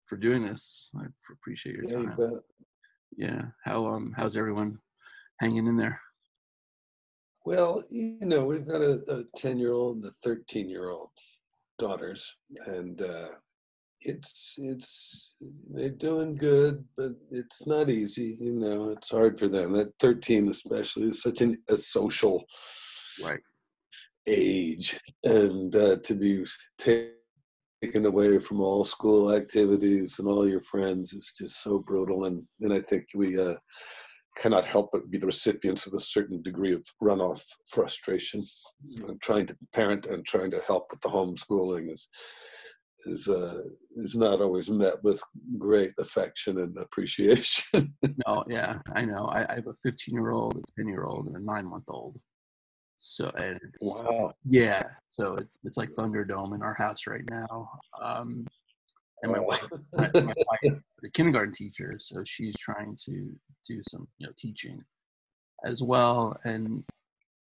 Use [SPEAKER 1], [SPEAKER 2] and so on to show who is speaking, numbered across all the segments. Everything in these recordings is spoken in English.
[SPEAKER 1] for doing this. I appreciate your
[SPEAKER 2] Yeah, you
[SPEAKER 1] time.
[SPEAKER 2] bet.
[SPEAKER 1] Yeah. How's everyone hanging in there?
[SPEAKER 2] Well, we've got a 10-year-old and a 13-year-old daughters, and it's they're doing good, but it's not easy. It's hard for them. That 13 especially is such a social
[SPEAKER 1] Right.
[SPEAKER 2] age, and to be taken away from all school activities and all your friends is just so brutal. And I think we cannot help but be the recipients of a certain degree of runoff frustration. Trying to parent and trying to help with the homeschooling is not always met with great affection and appreciation.
[SPEAKER 1] No, yeah, I know. I have a 15-year-old, a 10-year-old, and a 9-month-old. So, and it's
[SPEAKER 2] Wow.
[SPEAKER 1] yeah, so it's like Thunderdome in our house right now. And my wife is a kindergarten teacher, so she's trying to do some teaching as well. And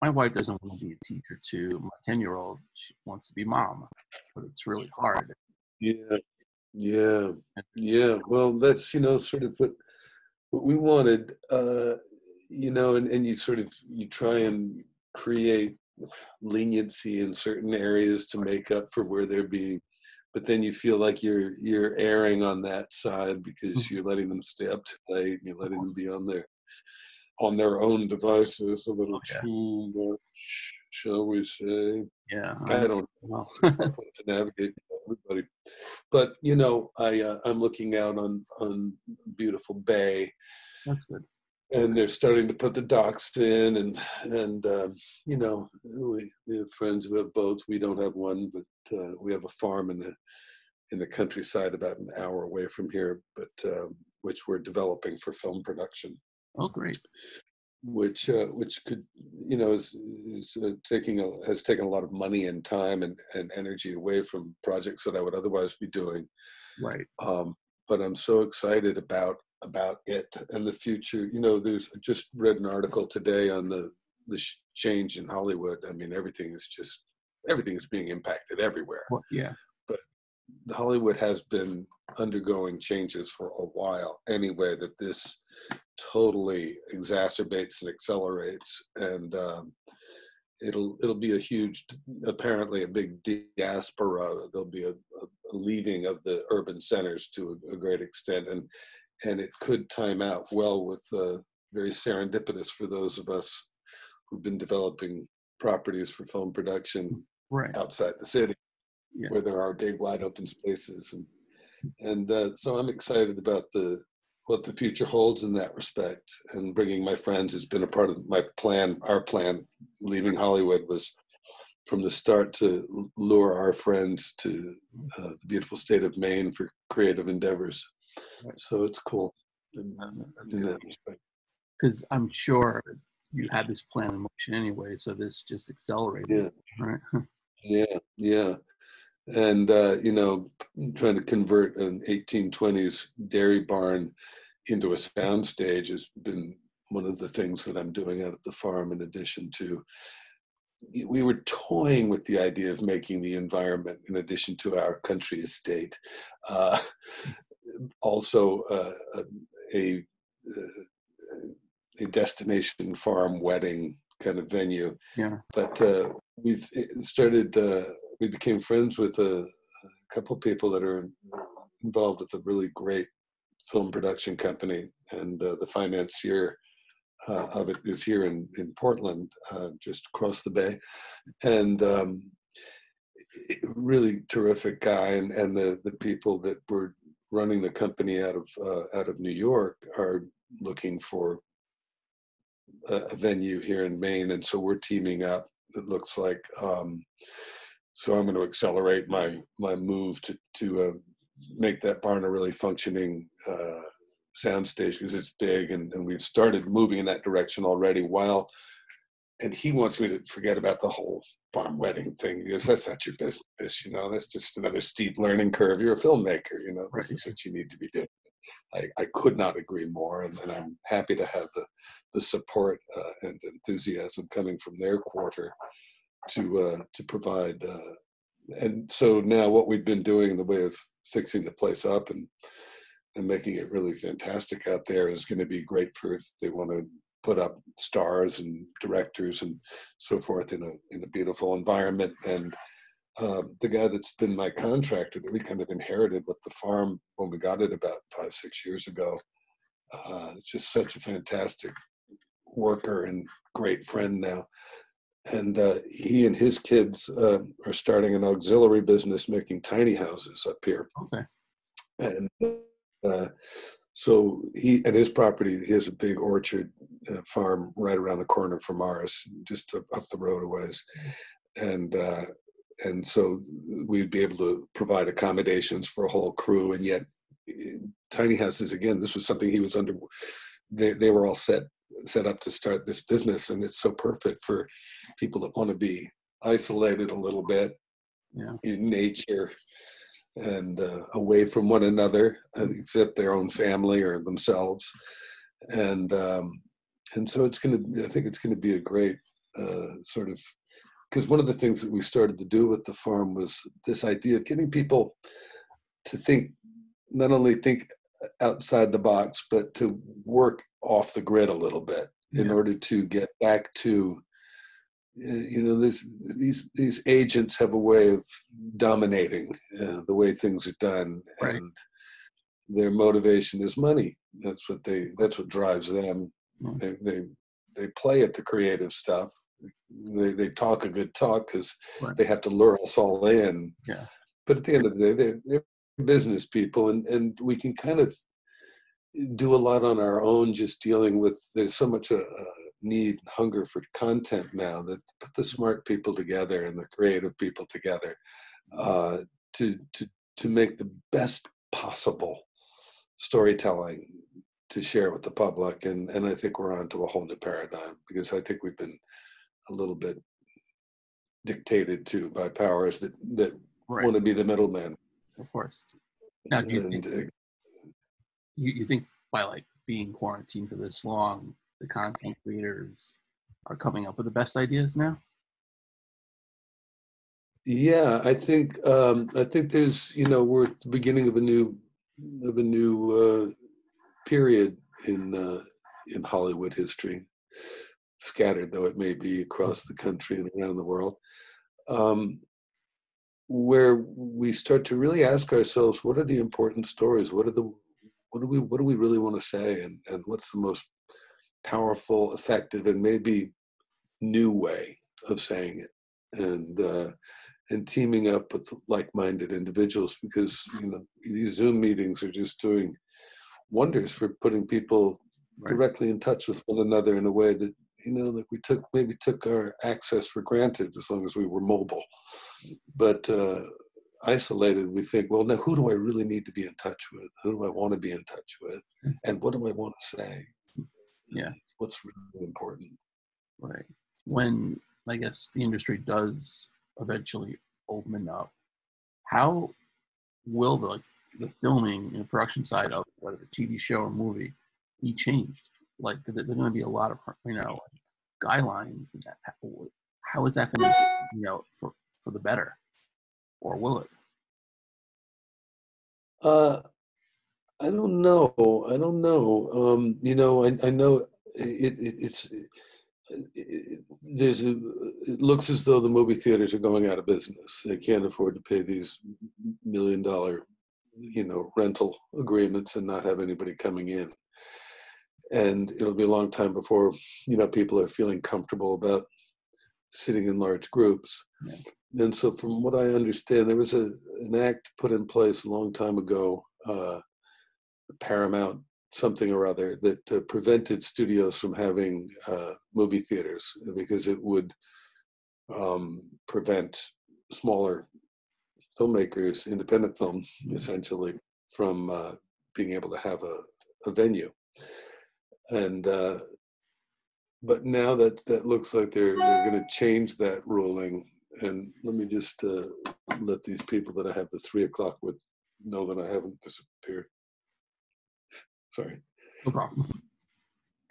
[SPEAKER 1] my wife doesn't want to be a teacher too. My 10-year-old, she wants to be mom, but it's really hard.
[SPEAKER 2] Yeah, yeah, yeah. Well, that's sort of what we wanted. And you try and create leniency in certain areas to make up for where they're being, but then you feel like you're erring on that side because you're letting them stay up too late and you're letting them be on their own devices a little
[SPEAKER 1] Yeah,
[SPEAKER 2] too much, shall we say.
[SPEAKER 1] yeah.
[SPEAKER 2] I don't
[SPEAKER 1] Well,
[SPEAKER 2] It's a tough one to navigate for everybody. But I'm looking out on beautiful bay,
[SPEAKER 1] that's good.
[SPEAKER 2] and they're starting to put the docks in, and we have friends who have boats. We don't have one, but we have a farm in the countryside about an hour away from here, but which we're developing for film production.
[SPEAKER 1] Oh, great.
[SPEAKER 2] Which could has taken a lot of money and time and energy away from projects that I would otherwise be doing.
[SPEAKER 1] Right.
[SPEAKER 2] But I'm so excited about it and the future. There's I just read an article today on the change in Hollywood. I mean, everything is being impacted everywhere.
[SPEAKER 1] Well, yeah.
[SPEAKER 2] But Hollywood has been undergoing changes for a while anyway, that this totally exacerbates and accelerates, and it'll be apparently a big diaspora. There'll be a leaving of the urban centers to a great extent, and it could time out well with very serendipitous for those of us who've been developing properties for film production
[SPEAKER 1] Right.
[SPEAKER 2] outside the city,
[SPEAKER 1] Yeah.
[SPEAKER 2] where there are big wide open spaces, and so I'm excited about what the future holds in that respect. And bringing my friends has been a part of my plan. Our plan, leaving Hollywood, was from the start to lure our friends to the beautiful state of Maine for creative endeavors.
[SPEAKER 1] Right.
[SPEAKER 2] So it's cool in that respect.
[SPEAKER 1] Because I'm sure you had this plan in motion anyway, so this just accelerated.
[SPEAKER 2] Yeah.
[SPEAKER 1] Right.
[SPEAKER 2] Yeah. And trying to convert an 1820s dairy barn into a soundstage has been one of the things that I'm doing out at the farm. In addition to, we were toying with the idea of making the environment, in addition to our country estate, also a destination farm wedding kind of venue.
[SPEAKER 1] Yeah.
[SPEAKER 2] But we've started. We became friends with a couple people that are involved with a really great film production company, and the financier of it is here in Portland, just across the bay, and really terrific guy. And the people that were running the company out of New York are looking for a venue here in Maine, and so we're teaming up. It looks like. So I'm going to accelerate my move to make that barn a really functioning soundstage, because it's big, and we've started moving in that direction already. And he wants me to forget about the whole farm wedding thing, because that's not your business. That's just another steep learning curve. You're a filmmaker. This is what you need to be doing. I could not agree more, and I'm happy to have the support and enthusiasm coming from their quarter to provide and so now what we've been doing in the way of fixing the place up and making it really fantastic out there is going to be great for if they want to put up stars and directors and so forth in a beautiful environment. And the guy that's been my contractor that we kind of inherited with the farm when we got it about 5-6 years ago, it's just such a fantastic worker and great friend now. And he and his kids are starting an auxiliary business making tiny houses up here.
[SPEAKER 1] Okay.
[SPEAKER 2] And so he and his property, he has a big orchard farm right around the corner from ours, just up the road a ways. And so we'd be able to provide accommodations for a whole crew. And yet tiny houses, again, this was something he was under, they were all set up to start this business. And it's so perfect for people that want to be isolated a little bit in nature and away from one another, except their own family or themselves. And so it's going to, I think it's going to be a great sort of, because one of the things that we started to do with the farm was this idea of getting people to think, not only think outside the box, but to work off the grid a little bit in order to get back to, these agents have a way of dominating the way things are done,
[SPEAKER 1] right.
[SPEAKER 2] and their motivation is money. That's what drives them. They play at the creative stuff. They talk a good talk because they have to lure us all in.
[SPEAKER 1] Yeah.
[SPEAKER 2] But at the end of the day, they're business people, and we can kind of do a lot on our own, just dealing with, there's so much need and hunger for content now, that put the smart people together and the creative people together to make the best possible storytelling to share with the public. And I think we're on to a whole new paradigm, because I think we've been a little bit dictated to by powers that want to be the middleman.
[SPEAKER 1] Of course. Now, do you think, you think by like being quarantined for this long, the content creators are coming up with the best ideas now?
[SPEAKER 2] Yeah, I think there's, we're at the beginning of a new period in Hollywood history, scattered though it may be across the country and around the world, where we start to really ask ourselves, what are the important stories? What do we really want to say, and what's the most powerful, effective, and maybe new way of saying it, and teaming up with like-minded individuals, because these Zoom meetings are just doing wonders for putting people directly in touch with one another in a way that like we took our access for granted, as long as we were mobile. But isolated, we think, well, now who do I really need to be in touch with? Who do I want to be in touch with? And what do I want to say?
[SPEAKER 1] Yeah.
[SPEAKER 2] What's really important?
[SPEAKER 1] Right. When, I guess, the industry does eventually open up, how will the filming and production side of whether a TV show or movie be changed? Like, there's going to be a lot of guidelines, and how is that going to be for the better, or will it?
[SPEAKER 2] I don't know. I know it looks as though the movie theaters are going out of business. They can't afford to pay these $1 million, rental agreements and not have anybody coming in. And it'll be a long time before, people are feeling comfortable about sitting in large groups. Yeah. And so from what I understand, there was an act put in place a long time ago, Paramount something or other, that prevented studios from having movie theaters, because it would prevent smaller filmmakers, independent film, essentially, from being able to have a venue. And but now that looks like they're going to change that ruling. And let me just let these people that I have the 3 o'clock with know that I haven't disappeared. Sorry.
[SPEAKER 1] No problem.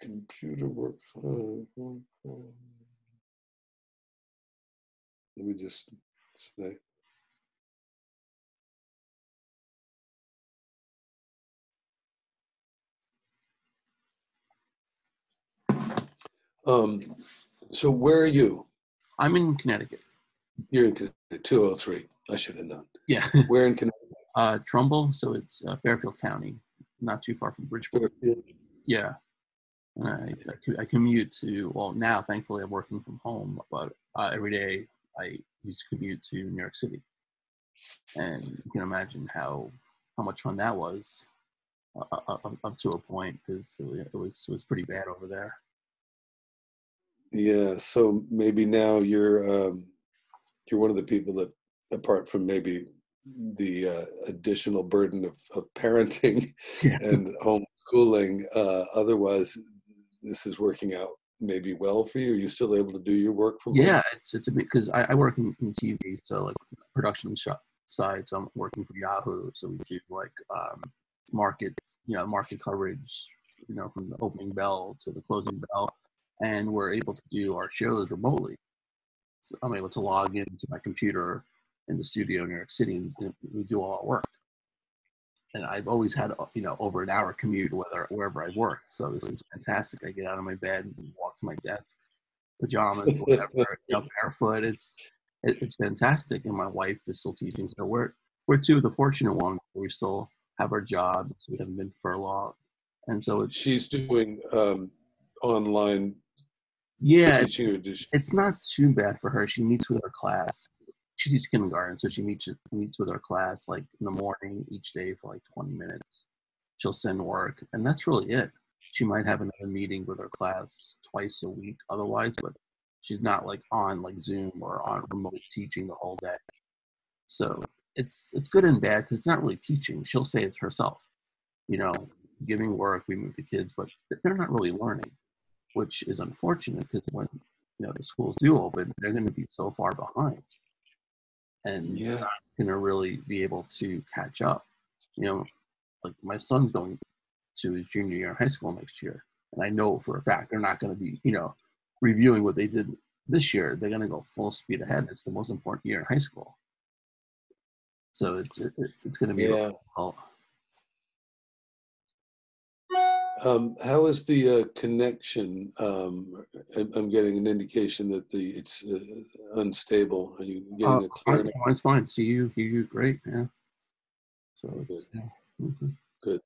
[SPEAKER 2] Computer work fine. Let me just say. Um, so where are you?
[SPEAKER 1] I'm in Connecticut.
[SPEAKER 2] You're in 203. I should have known.
[SPEAKER 1] Yeah.
[SPEAKER 2] Where in Connecticut?
[SPEAKER 1] Trumbull, so it's Fairfield County, not too far from Bridgeport. Yeah. And I commute to, well, now thankfully I'm working from home, but every day I used to commute to New York City. And you can imagine how much fun that was up to a point, because it was pretty bad over there.
[SPEAKER 2] Yeah. So maybe now you're one of the people that, apart from maybe the additional burden of parenting
[SPEAKER 1] Yeah.
[SPEAKER 2] and homeschooling, otherwise this is working out maybe well for you. Are you still able to do your work from home?
[SPEAKER 1] Yeah, it's a bit, because I work in TV, so like production side. So I'm working for Yahoo, so we do like market, market coverage, from the opening bell to the closing bell, and we're able to do our shows remotely. So I'm able to log into my computer in the studio in New York City, and we do all our work. And I've always had over an hour commute wherever I work. So this is fantastic. I get out of my bed and walk to my desk, pajamas, whatever, barefoot. It's fantastic. And my wife is still teaching. So we're two of the fortunate ones. We still have our jobs. We haven't been for a long, and so
[SPEAKER 2] She's doing online
[SPEAKER 1] yeah,
[SPEAKER 2] teaching, or does
[SPEAKER 1] it's not too bad for her. She meets with her class. She teaches kindergarten, so she meets with her class like in the morning each day for like 20 minutes. She'll send work, and that's really it. She might have another meeting with her class twice a week otherwise, but she's not like on like Zoom or on remote teaching the whole day. So it's good and bad, because it's not really teaching. She'll say it herself, you know, giving work, we move the kids, but they're not really learning, which is unfortunate, because when the schools do open, they're going to be so far behind, and they're
[SPEAKER 2] yeah.
[SPEAKER 1] not going to really be able to catch up. Like my son's going to his junior year in high school next year, and I know for a fact they're not going to be reviewing what they did this year. They're going to go full speed ahead. It's the most important year in high school, so it's going to be
[SPEAKER 2] Yeah.
[SPEAKER 1] difficult.
[SPEAKER 2] How is the connection? I'm getting an indication that it's unstable. Are you getting a clear?
[SPEAKER 1] It's fine. See you. Hear you. Great. Yeah. So
[SPEAKER 2] Good.
[SPEAKER 1] yeah. Mm-hmm.
[SPEAKER 2] Good.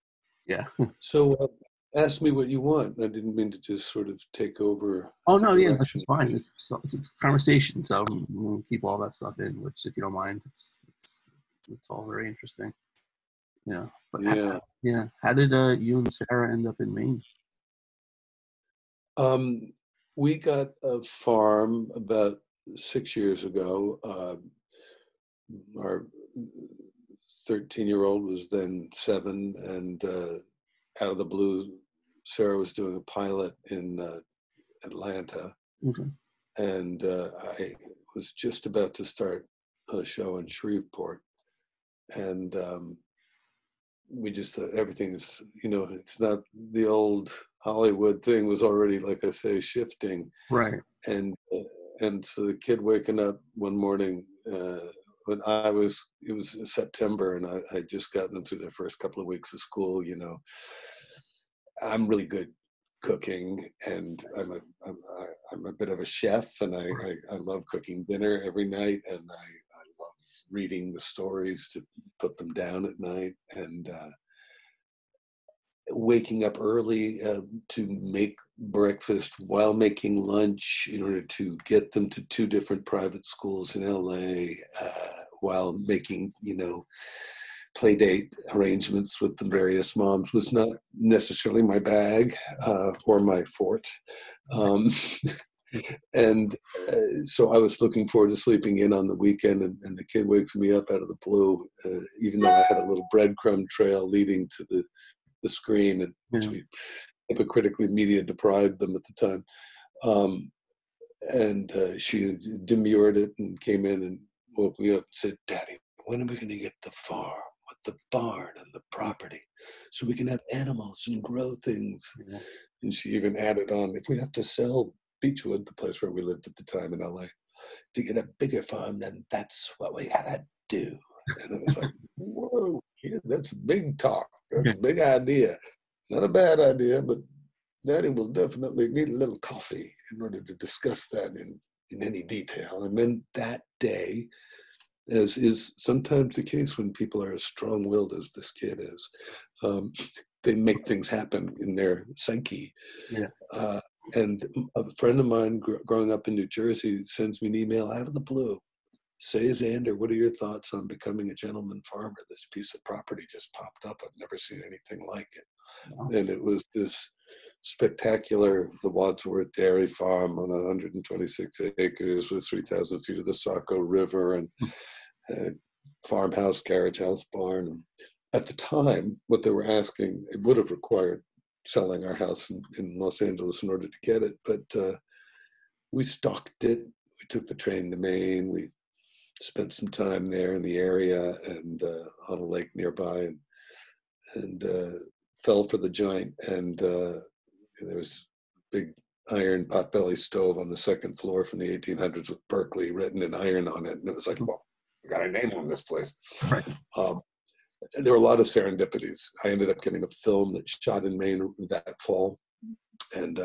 [SPEAKER 1] Yeah.
[SPEAKER 2] So ask me what you want. I didn't mean to just sort of take over
[SPEAKER 1] Oh
[SPEAKER 2] the
[SPEAKER 1] no, yeah,
[SPEAKER 2] direction.
[SPEAKER 1] that's fine. It's a conversation, so we'll keep all that stuff in. Which, if you don't mind, it's all very interesting. Yeah, but
[SPEAKER 2] Yeah.
[SPEAKER 1] how did you and Sarah end up in Maine?
[SPEAKER 2] We got a farm about 6 years ago. Our 13-year-old was then 7, and out of the blue, Sarah was doing a pilot in Atlanta,
[SPEAKER 1] Okay.
[SPEAKER 2] and I was just about to start a show in Shreveport, and we just thought everything's, it's not the old Hollywood thing, was already, like I say, shifting,
[SPEAKER 1] Right.
[SPEAKER 2] and so the kid waking up one morning. When it was September, and I had just gotten them through their first couple of weeks of school. I'm really good cooking, and I'm a bit of a chef, and I love cooking dinner every night, and I love reading the stories to put them down at night, and waking up early to make breakfast while making lunch in order to get them to 2 different private schools in LA, while making, play date arrangements with the various moms was not necessarily my bag or my fort. Um, and so I was looking forward to sleeping in on the weekend, and the kid wakes me up out of the blue, even though I had a little breadcrumb trail leading to the screen, and which we hypocritically media deprived them at the time. And she demurred it and came in and woke me up and said, "Daddy, when are we going to get the farm with the barn and the property so we can have animals and grow things?"
[SPEAKER 1] Yeah.
[SPEAKER 2] And she even added on, "If we have to sell Beechwood, the place where we lived at the time in LA, to get a bigger farm, then that's what we gotta do." And I was like, "Whoa, kid, that's big talk. That's a big idea. Not a bad idea, but Daddy will definitely need a little coffee in order to discuss that in any detail. And then that day, as is sometimes the case when people are as strong-willed as this kid is, they make things happen in their psyche.
[SPEAKER 1] Yeah.
[SPEAKER 2] And a friend of mine growing up in New Jersey sends me an email out of the blue. Say, Xander, what are your thoughts on becoming a gentleman farmer? This piece of property just popped up. I've never seen anything like it.
[SPEAKER 1] Wow.
[SPEAKER 2] And it was this spectacular, the Wadsworth Dairy Farm on 126 acres with 3,000 feet of the Saco River and a farmhouse, carriage house, barn. And at the time, what they were asking, it would have required selling our house in Los Angeles in order to get it. But we stalked it. We took the train to Maine. We spent some time there in the area and on a lake nearby, and fell for the joint. And there was a big iron potbelly stove on the second floor from the 1800s with Berkeley written in iron on it. And it was like, well, we got a name on this place.
[SPEAKER 1] Right.
[SPEAKER 2] There were a lot of serendipities. I ended up getting a film that shot in Maine that fall. And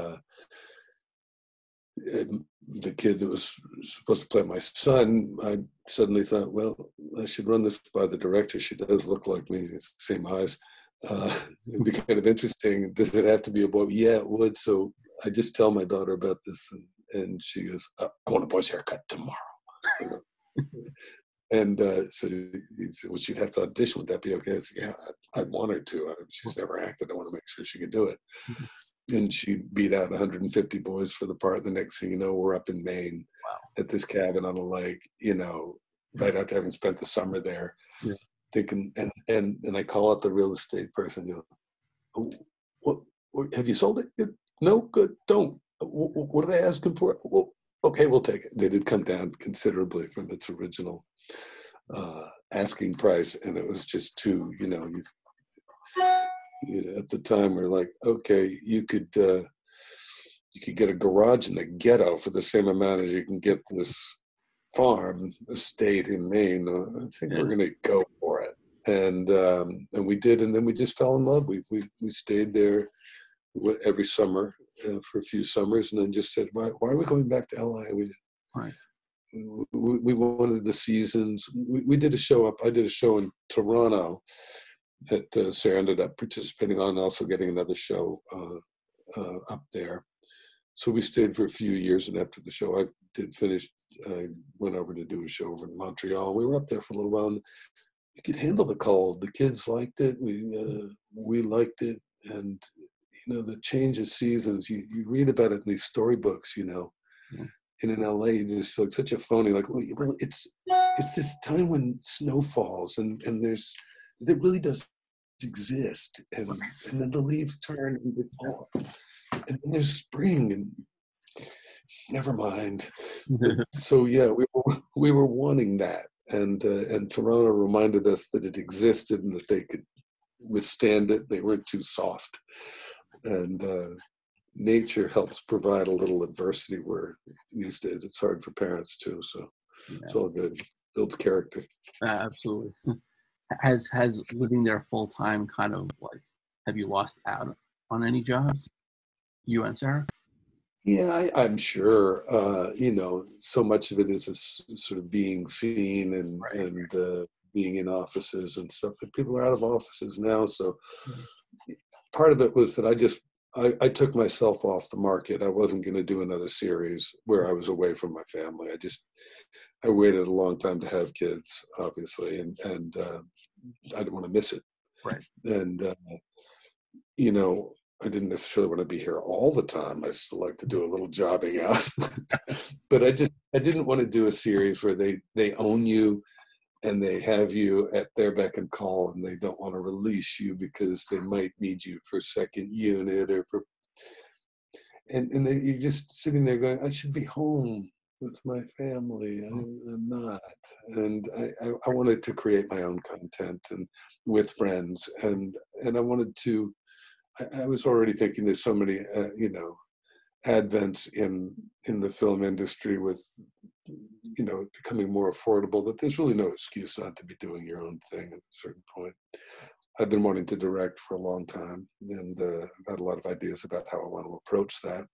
[SPEAKER 2] the kid that was supposed to play my son, I suddenly thought, well, I should run this by the director. She does look like me, it's the same eyes. It'd be kind of interesting. Does it have to be a boy? Yeah, it would. So I just tell my daughter about this, and she goes, I want a boy's haircut tomorrow. You know? And so he said, well, she'd have to audition. Would that be okay? I said, yeah, I want her to. She's never acted. I want to make sure she can do it. And she beat out 150 boys for the part. The next thing you know, we're up in Maine at this cabin on a lake, you know, right after having spent the summer there, thinking, and I call up the real estate person, you know, what have you sold it? No, good, don't. What are they asking for? Well, okay, we'll take it. They did come down considerably from its original asking price, and it was just too, you know, at the time we're like, okay, you could get a garage in the ghetto for the same amount as you can get this farm estate in Maine. I think we're gonna go for it, and we did, and then we just fell in love. We stayed there every summer for a few summers, and then just said, why are we going back to LA? We wanted the seasons. We did a show up. I did a show in Toronto that Sarah ended up participating on, also getting another show up there. So we stayed for a few years, and after the show I did finish, I went over to do a show over in Montreal. We were up there for a little while, and we could handle the cold. The kids liked it. We liked it, and you know, the change of seasons. You read about it in these storybooks, you know. And in LA, you just feel like such a phony. Like, well, it's this time when snow falls, and there really does exist, and then the leaves turn and they fall, and then there's spring, and never mind. So yeah, we were wanting that, and Toronto reminded us that it existed and that they could withstand it. They weren't too soft, and nature helps provide a little adversity where these days it's hard for parents too. So it's all good. Builds character.
[SPEAKER 1] Absolutely. Has living there full time kind of like, have you lost out on any jobs, you and Sarah?
[SPEAKER 2] Yeah, I'm sure. You know, so much of it is sort of being seen and being in offices and stuff. But people are out of offices now, so part of it was that I took myself off the market. I wasn't going to do another series where I was away from my family. I waited a long time to have kids, obviously, and I didn't want to miss it.
[SPEAKER 1] Right.
[SPEAKER 2] And you know, I didn't necessarily want to be here all the time. I still like to do a little jobbing out, but I didn't want to do a series where they own you and they have you at their beck and call, and they don't want to release you because they might need you for second unit or for, and then you're just sitting there going, I should be home with my family. I'm not. And I wanted to create my own content and with friends, and I wanted to, I was already thinking there's so many, you know, advents in the film industry with, you know, becoming more affordable, that there's really no excuse not to be doing your own thing at a certain point. I've been wanting to direct for a long time, and I've had a lot of ideas about how I want to approach that,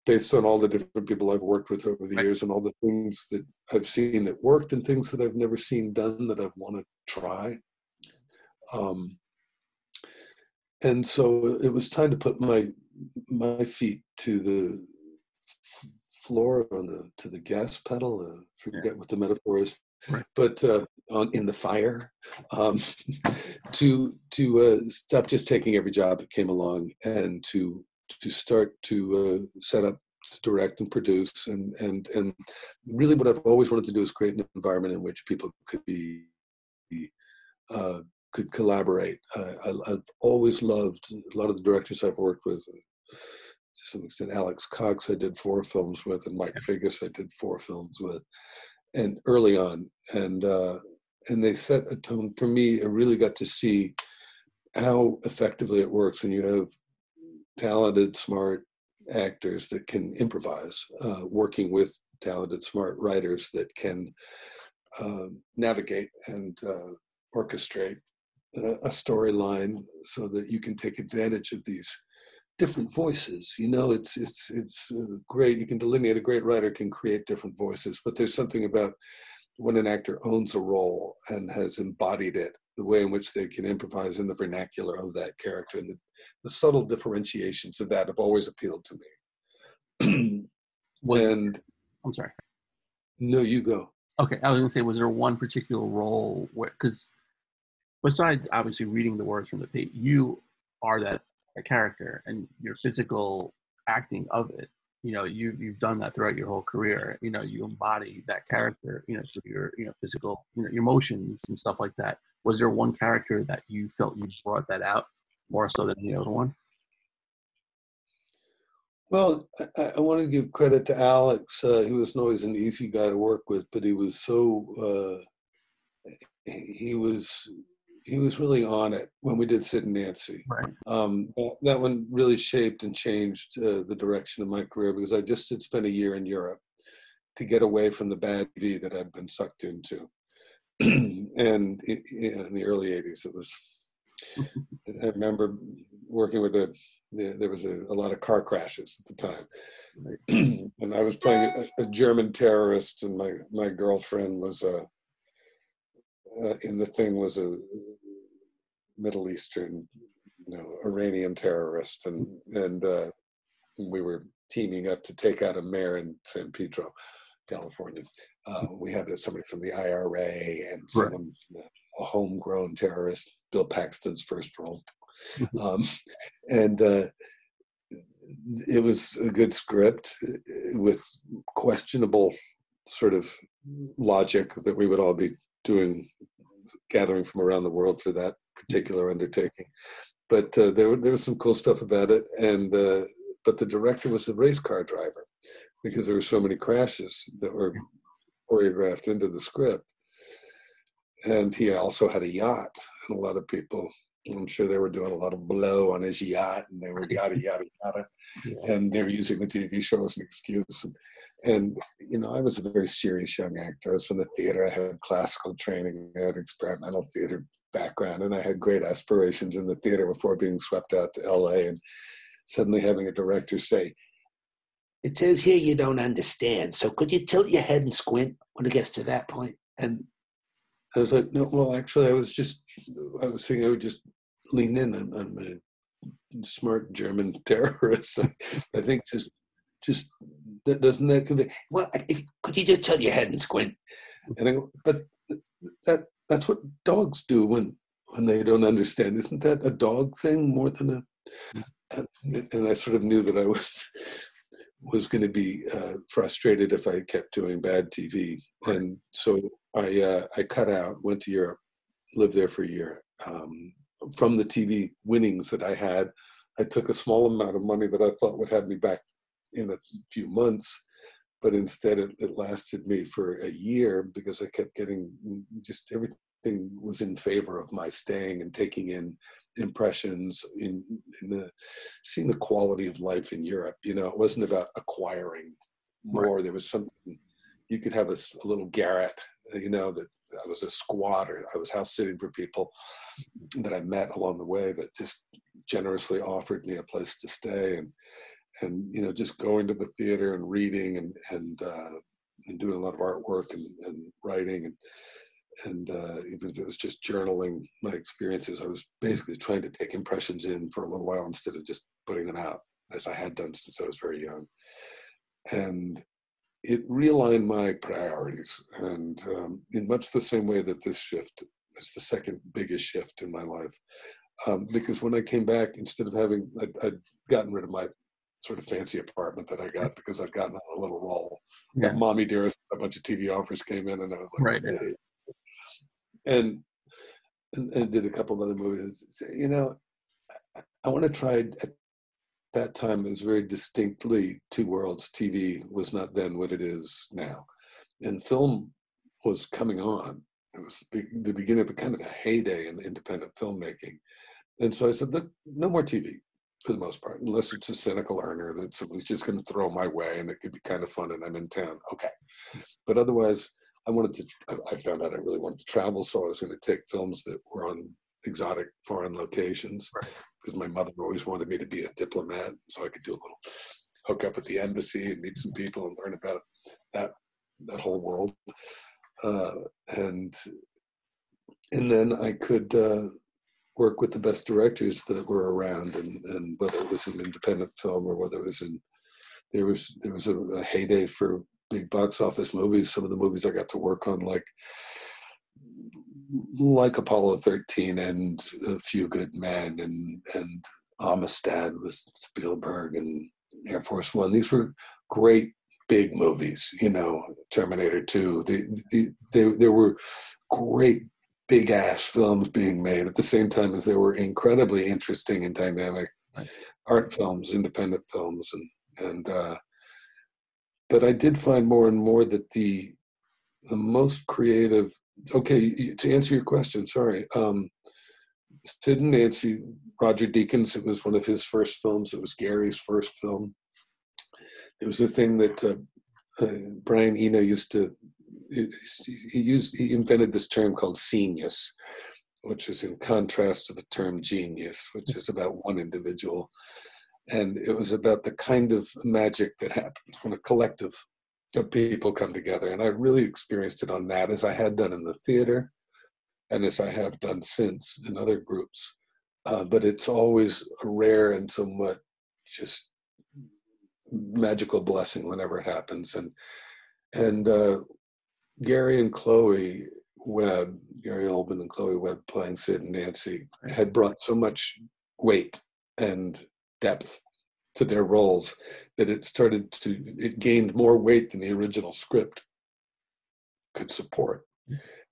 [SPEAKER 2] based on all the different people I've worked with over the years and all the things that I've seen that worked and things that I've never seen done that I want to try. And so it was time to put my feet to the floor, to the gas pedal. Forget what the metaphor is, but in the fire, to stop just taking every job that came along, and to start to set up, to direct and produce, and really what I've always wanted to do is create an environment in which people could collaborate. I've always loved a lot of the directors I've worked with. To some extent, Alex Cox I did 4 films with, and Mike Figgis I did 4 films with, and early on, and they set a tone for me. I really got to see how effectively it works when you have talented, smart actors that can improvise, working with talented, smart writers that can navigate and orchestrate a storyline so that you can take advantage of these different voices. It's great. You can delineate. A great writer can create different voices, but there's something about when an actor owns a role and has embodied it, the way in which they can improvise in the vernacular of that character, and the subtle differentiations of that have always appealed to me.
[SPEAKER 1] I'm sorry.
[SPEAKER 2] No, you go.
[SPEAKER 1] Okay, I was going to say, was there one particular role where, because besides obviously reading the words from the page, you are that a character, and your physical acting of it, you've done that throughout your whole career. You embody that character, through your, physical, your emotions and stuff like that. Was there one character that you felt you brought that out more so than any other one?
[SPEAKER 2] Well, I want to give credit to Alex. He wasn't always an easy guy to work with, but he was so he was really on it when we did Sid and Nancy.
[SPEAKER 1] Right.
[SPEAKER 2] That one really shaped and changed the direction of my career, because I just had spent a year in Europe to get away from the bad TV that I'd been sucked into. And in the early 80s, it was, I remember working with there was a lot of car crashes at the time. And I was playing a German terrorist, and my girlfriend was in the thing was a Middle Eastern, Iranian terrorist, and we were teaming up to take out a mayor in San Pedro, California. We had somebody from the IRA and someone, a homegrown terrorist, Bill Paxton's first role. And it was a good script with questionable sort of logic that we would all be gathering from around the world for that particular undertaking. But there was some cool stuff about it. And but the director was a race car driver, because there were so many crashes that were choreographed into the script. And he also had a yacht, and a lot of people, I'm sure they were doing a lot of blow on his yacht, and they were yada, yada, yada. And they were using the TV show as an excuse. And, I was a very serious young actor. I was in the theater. I had classical training. I had experimental theater background, and I had great aspirations in the theater before being swept out to LA and suddenly having a director say, "It says here you don't understand, so could you tilt your head and squint when it gets to that point?" And I was like, "No, well, actually, I was thinking I would just lean in. I'm a smart German terrorist. I think just doesn't that convey? Well, could you just tilt your head and squint?" And I go, "But that's what dogs do when they don't understand. Isn't that a dog thing more than a?" And I sort of knew that I was going to be frustrated if I kept doing bad TV, and so I cut out, went to Europe, lived there for a year. From the TV winnings that I had, I took a small amount of money that I thought would have me back in a few months, but instead it lasted me for a year, because I kept getting, just everything was in favor of my staying and taking in impressions, in seeing the quality of life in Europe. It wasn't about acquiring more. There was something, you could have a little garret that I was a squatter. I was house sitting for people that I met along the way that just generously offered me a place to stay, and just going to the theater and reading and doing a lot of artwork and writing and even if it was just journaling my experiences, I was basically trying to take impressions in for a little while instead of just putting them out, as I had done since I was very young. And it realigned my priorities, and in much the same way that this shift is the second biggest shift in my life. Because when I came back, instead of I'd gotten rid of my sort of fancy apartment that I got because I'd gotten on a little roll.
[SPEAKER 1] Yeah.
[SPEAKER 2] Mommy Dearest, a bunch of TV offers came in, and I was like,
[SPEAKER 1] right.
[SPEAKER 2] Hey. And did a couple of other movies. I want to try. At that time, it was very distinctly two worlds. TV was not then what it is now, and film was coming on. It was the beginning of a kind of a heyday in independent filmmaking. And so I said, look, no more TV for the most part, unless it's a cynical earner that somebody's just going to throw my way and it could be kind of fun and I'm in town. Okay. But otherwise, I found out I really wanted to travel. So I was going to take films that were on exotic foreign locations, because my mother always wanted me to be a diplomat. So I could do a little hook up at the embassy and meet some people and learn about that whole world. And then I could work with the best directors that were around, and whether it was an independent film or whether it was there was a heyday for big box office movies. Some of the movies I got to work on, like Apollo 13 and A Few Good Men and Amistad with Spielberg and Air Force One. These were great big movies, Terminator 2. There were great big ass films being made at the same time as there were incredibly interesting and dynamic art films, independent films, but I did find more and more that the most creative. Okay, to answer your question, sorry. Sid and Nancy, Roger Deakins. It was one of his first films. It was Gary's first film. It was a thing that Brian Eno used to. He invented this term called genius, which is in contrast to the term genius, which is about one individual. And it was about the kind of magic that happens when a collective of people come together. And I really experienced it on that, as I had done in the theater and as I have done since in other groups. But it's always a rare and somewhat just magical blessing whenever it happens. And Gary and Chloe Webb, Gary Oldman and Chloe Webb playing Sid and Nancy, had brought so much weight and depth to their roles that it gained more weight than the original script could support.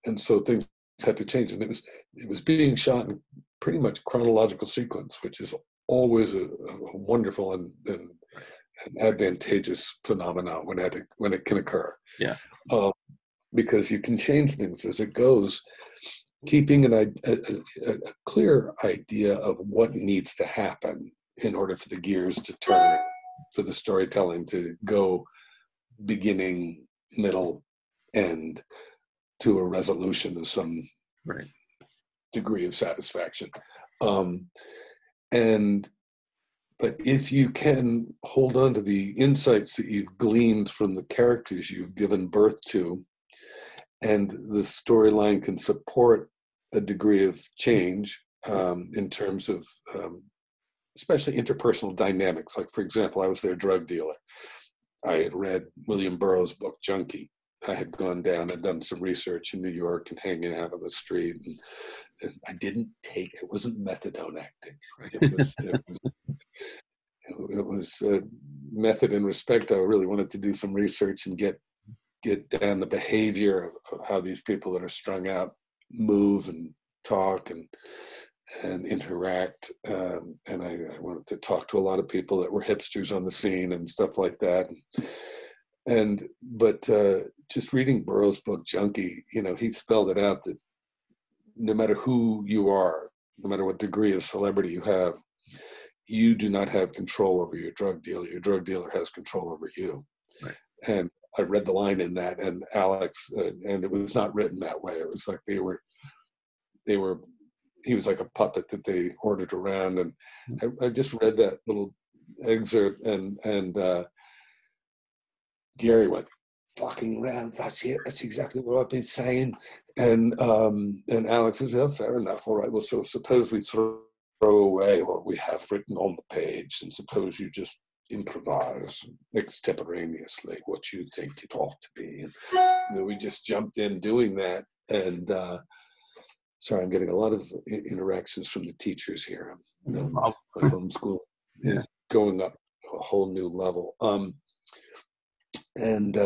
[SPEAKER 2] And so things had to change. And it was being shot in pretty much chronological sequence, which is always a wonderful and advantageous phenomenon when it can occur.
[SPEAKER 1] Yeah.
[SPEAKER 2] Because you can change things as it goes, keeping a clear idea of what needs to happen in order for the gears to turn, for the storytelling to go beginning, middle, end to a resolution of some degree of satisfaction. But if you can hold on to the insights that you've gleaned from the characters you've given birth to, and the storyline can support a degree of change in terms of especially interpersonal dynamics. Like, for example, I was their drug dealer. I had read William Burroughs' book, Junkie. I had gone down and done some research in New York and hanging out on the street. And I didn't take, it wasn't methadone acting. It was method and respect. I really wanted to do some research and get down the behavior of how these people that are strung out move and talk and interact. And I wanted to talk to a lot of people that were hipsters on the scene and stuff like that. But just reading Burroughs' book, Junkie, he spelled it out that no matter who you are, no matter what degree of celebrity you have, you do not have control over your drug dealer. Your drug dealer has control over you. Right. And I read the line in that, and Alex, and it was not written that way. It was like he was like a puppet that they ordered around. And I just read that little excerpt, and Gary went, fucking round, that's it, that's exactly what I've been saying. And Alex says, well, fair enough, all right, well, so suppose we throw away what we have written on the page, and suppose you just improvise extemporaneously what you think it ought to be. And we just jumped in doing that. And sorry, I'm getting a lot of interactions from the teachers here. My homeschool is going up a whole new level. And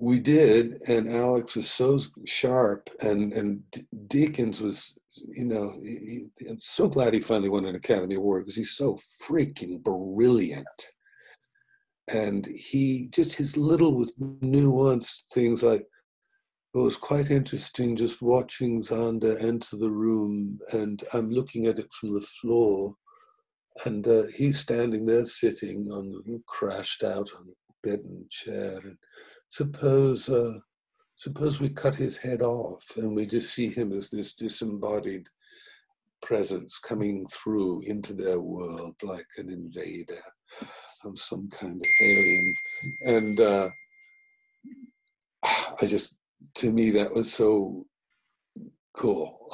[SPEAKER 2] we did, and Alex was so sharp, and Deakins was, I'm so glad he finally won an Academy Award, because he's so freaking brilliant. And his little with nuanced things, like, it was quite interesting just watching Xander enter the room, and I'm looking at it from the floor, and he's standing there sitting crashed out on a bed and chair, and suppose we cut his head off, and we just see him as this disembodied presence coming through into their world like an invader of some kind of alien. And to me, that was so cool.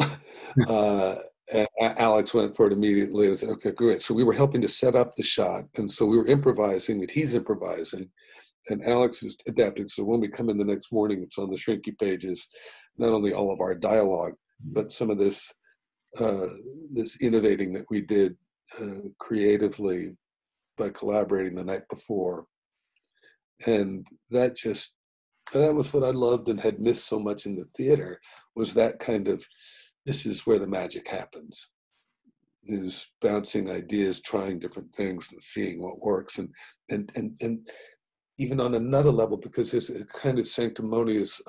[SPEAKER 2] And Alex went for it immediately and said, okay, great. So we were helping to set up the shot, and so we were improvising, and he's improvising, and Alex is adapting. So when we come in the next morning, it's on the shrinky pages, not only all of our dialogue, but some of this innovating that we did creatively by collaborating the night before. And that was what I loved and had missed so much in the theater, was that kind of, this is where the magic happens. Is bouncing ideas, trying different things, and seeing what works, and even on another level, because there's a kind of sanctimonious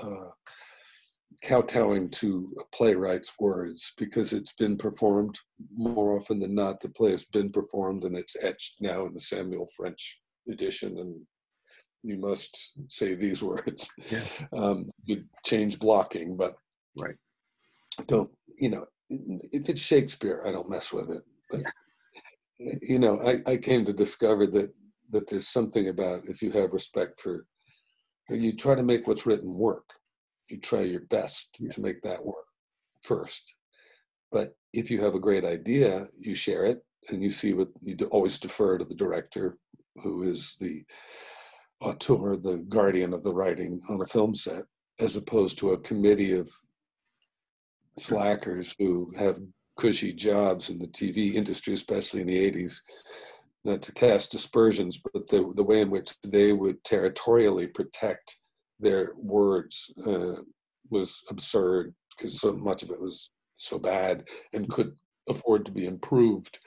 [SPEAKER 2] kowtowing to a playwright's words, because it's been performed more often than not. The play has been performed, and it's etched now in the Samuel French edition, and you must say these words. You change blocking, but
[SPEAKER 1] right.
[SPEAKER 2] Don't, if it's Shakespeare, I don't mess with it. But I came to discover that there's something about, if you have respect for, you try to make what's written work. You try your best to make that work first. But if you have a great idea, you share it, and you see what you always defer to the director, who is the auteur, the guardian of the writing on a film set, as opposed to a committee of slackers who have cushy jobs in the TV industry, especially in the 80s, not to cast aspersions, but the way in which they would territorially protect their words was absurd, because so much of it was so bad and could afford to be improved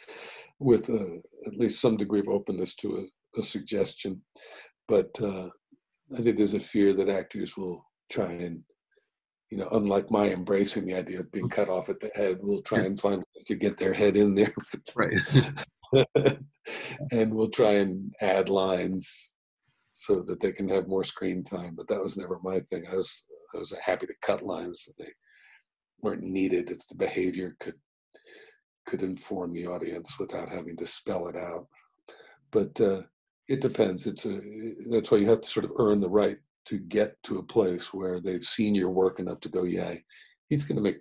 [SPEAKER 2] with at least some degree of openness to a suggestion. But I think there's a fear that actors will try and, unlike my embracing the idea of being cut off at the head, we'll try and find ways to get their head in there.
[SPEAKER 1] Right.
[SPEAKER 2] And we'll try and add lines so that they can have more screen time. But that was never my thing. I was happy to cut lines that they weren't needed if the behavior could inform the audience without having to spell it out. But it depends. That's why you have to sort of earn the right to get to a place where they've seen your work enough to go, yeah, he's going to make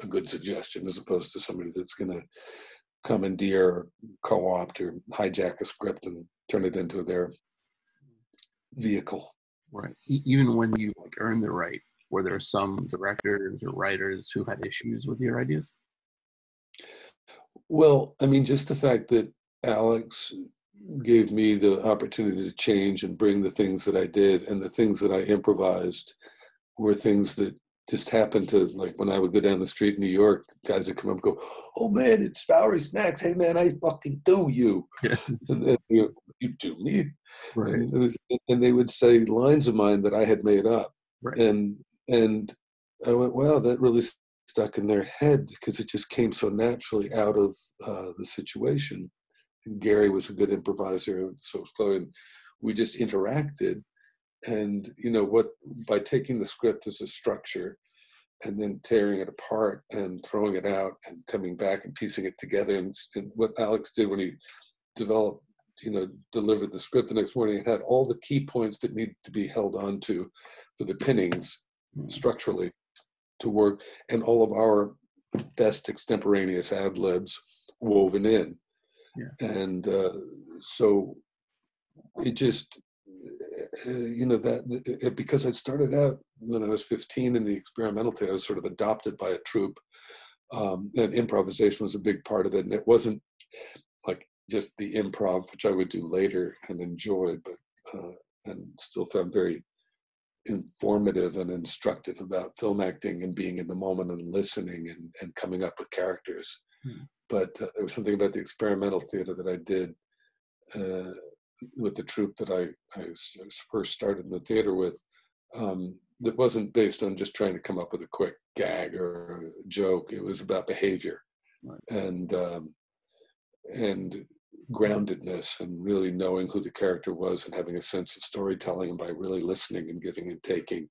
[SPEAKER 2] a good suggestion, as opposed to somebody that's going to commandeer or co-opt or hijack a script and turn it into their vehicle.
[SPEAKER 1] Right. Even when you earn the right, were there some directors or writers who had issues with your ideas?
[SPEAKER 2] Well, I mean, just the fact that Alex gave me the opportunity to change and bring the things that I did, and the things that I improvised were things that just happened to, like, when I would go down the street in New York, guys would come up and go, "Oh man, it's Bowery Snacks. Hey man, I fucking do you."
[SPEAKER 1] Yeah.
[SPEAKER 2] And then you do me.
[SPEAKER 1] Right.
[SPEAKER 2] And they would say lines of mine that I had made up.
[SPEAKER 1] Right.
[SPEAKER 2] And I went, wow, that really stuck in their head, because it just came so naturally out of the situation. And Gary was a good improviser, and so and we just interacted. And, you know, what, by taking the script as a structure and then tearing it apart and throwing it out and coming back and piecing it together, and what Alex did when he developed, you know, delivered the script the next morning, it had all the key points that need to be held on to for the pinnings structurally to work, and all of our best extemporaneous ad libs woven in.
[SPEAKER 1] Yeah.
[SPEAKER 2] And so it just, you know, because I started out when I was 15 in the experimental theater, I was sort of adopted by a troupe, and improvisation was a big part of it. And it wasn't like just the improv, which I would do later and enjoy, but and still found very informative and instructive about film acting and being in the moment and listening and coming up with characters. But there was something about the experimental theater that I did with the troupe that I first started in the theater with, that wasn't based on just trying to come up with a quick gag or a joke. It was about behavior, right, and groundedness, and really knowing who the character was and having a sense of storytelling, and by really listening and giving and taking,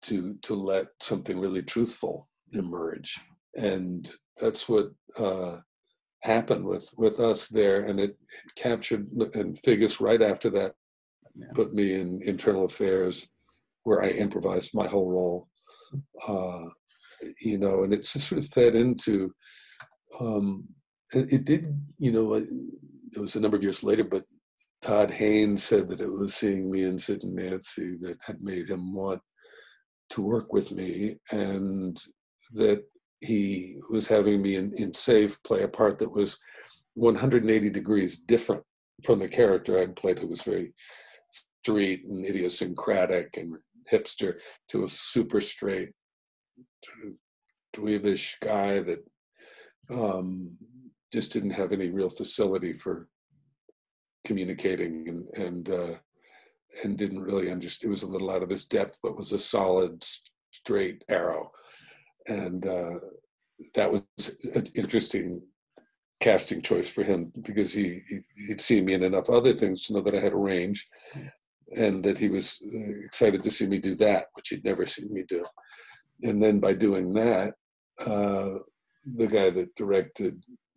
[SPEAKER 2] to let something really truthful emerge. And that's what happened with us there. And it captured, and Figgis right after that put me in internal affairs, where I improvised my whole role, you know, and it's just sort of fed into, it did, you know, it was a number of years later, but Todd Haynes said that it was seeing me in Sid and Nancy that had made him want to work with me, and that he was having me in Safe play a part that was 180 degrees different from the character I'd played, who was very street and idiosyncratic and hipster, to a super straight, dweebish guy that just didn't have any real facility for communicating, and didn't really understand. It was a little out of his depth, but was a solid, straight arrow. And that was an interesting casting choice for him, because he'd seen me in enough other things to know that I had a range, and that he was excited to see me do that, which he'd never seen me do. And then by doing that, the guy that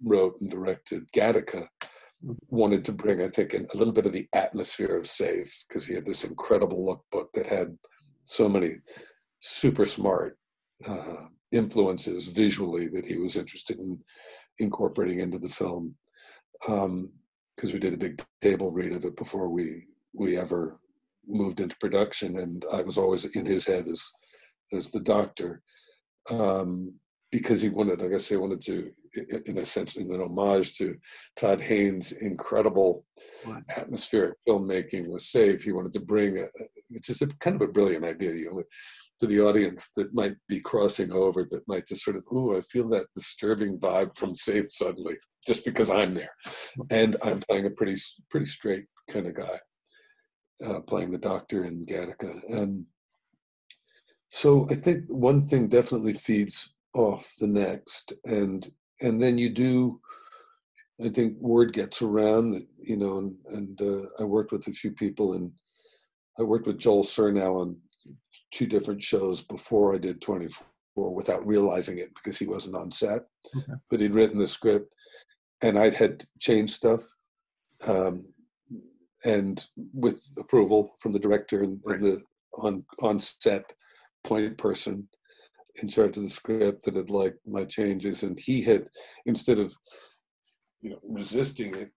[SPEAKER 2] wrote and directed Gattaca wanted to bring, I think, a little bit of the atmosphere of Safe, because he had this incredible lookbook that had so many super smart influences visually that he was interested in incorporating into the film, because we did a big table read of it before we ever moved into production, and I was always in his head as the doctor, because he wanted, I guess he wanted to, in a sense, in an homage to Todd Haynes' incredible atmospheric filmmaking with Safe. He wanted to bring it's just a kind of a brilliant idea, you know, to the audience that might be crossing over, that might just sort of, ooh, I feel that disturbing vibe from Safe suddenly, just because I'm there. And I'm playing a pretty straight kind of guy, playing the doctor in Gattaca. And so I think one thing definitely feeds off the next, and then you do, I think word gets around that, you know, and I worked with a few people, and I worked with Joel Surnow on 2 different shows before I did 24 without realizing it, because he wasn't on set, but he'd written the script, and I had changed stuff, and with approval from the director and the on set point person in charge of the script that had liked my changes, and he had, instead of, you know, resisting it,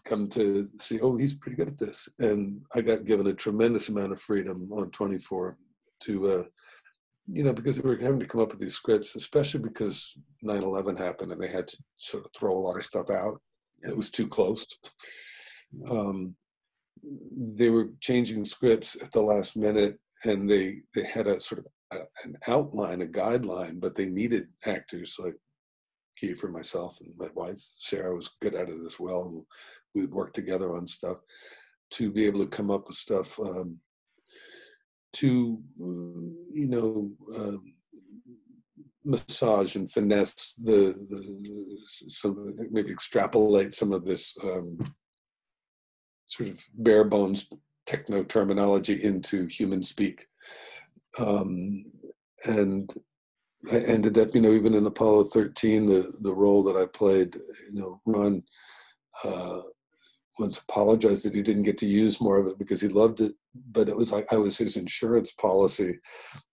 [SPEAKER 2] come to see, oh, he's pretty good at this. And I got given a tremendous amount of freedom on 24 to, you know, because they were having to come up with these scripts, especially because 9/11 happened and they had to sort of throw a lot of stuff out. It was too close. They were changing scripts at the last minute, and they had a sort of an outline, a guideline, but they needed actors like Kiefer, myself, and my wife Sarah was good at it as well. We'd work together on stuff to be able to come up with stuff to, you know, massage and finesse some, maybe extrapolate some of this sort of bare bones techno terminology into human speak. And I ended up, even in Apollo 13, the role that I played, Ron once apologized that he didn't get to use more of it because he loved it, but it was like I was his insurance policy,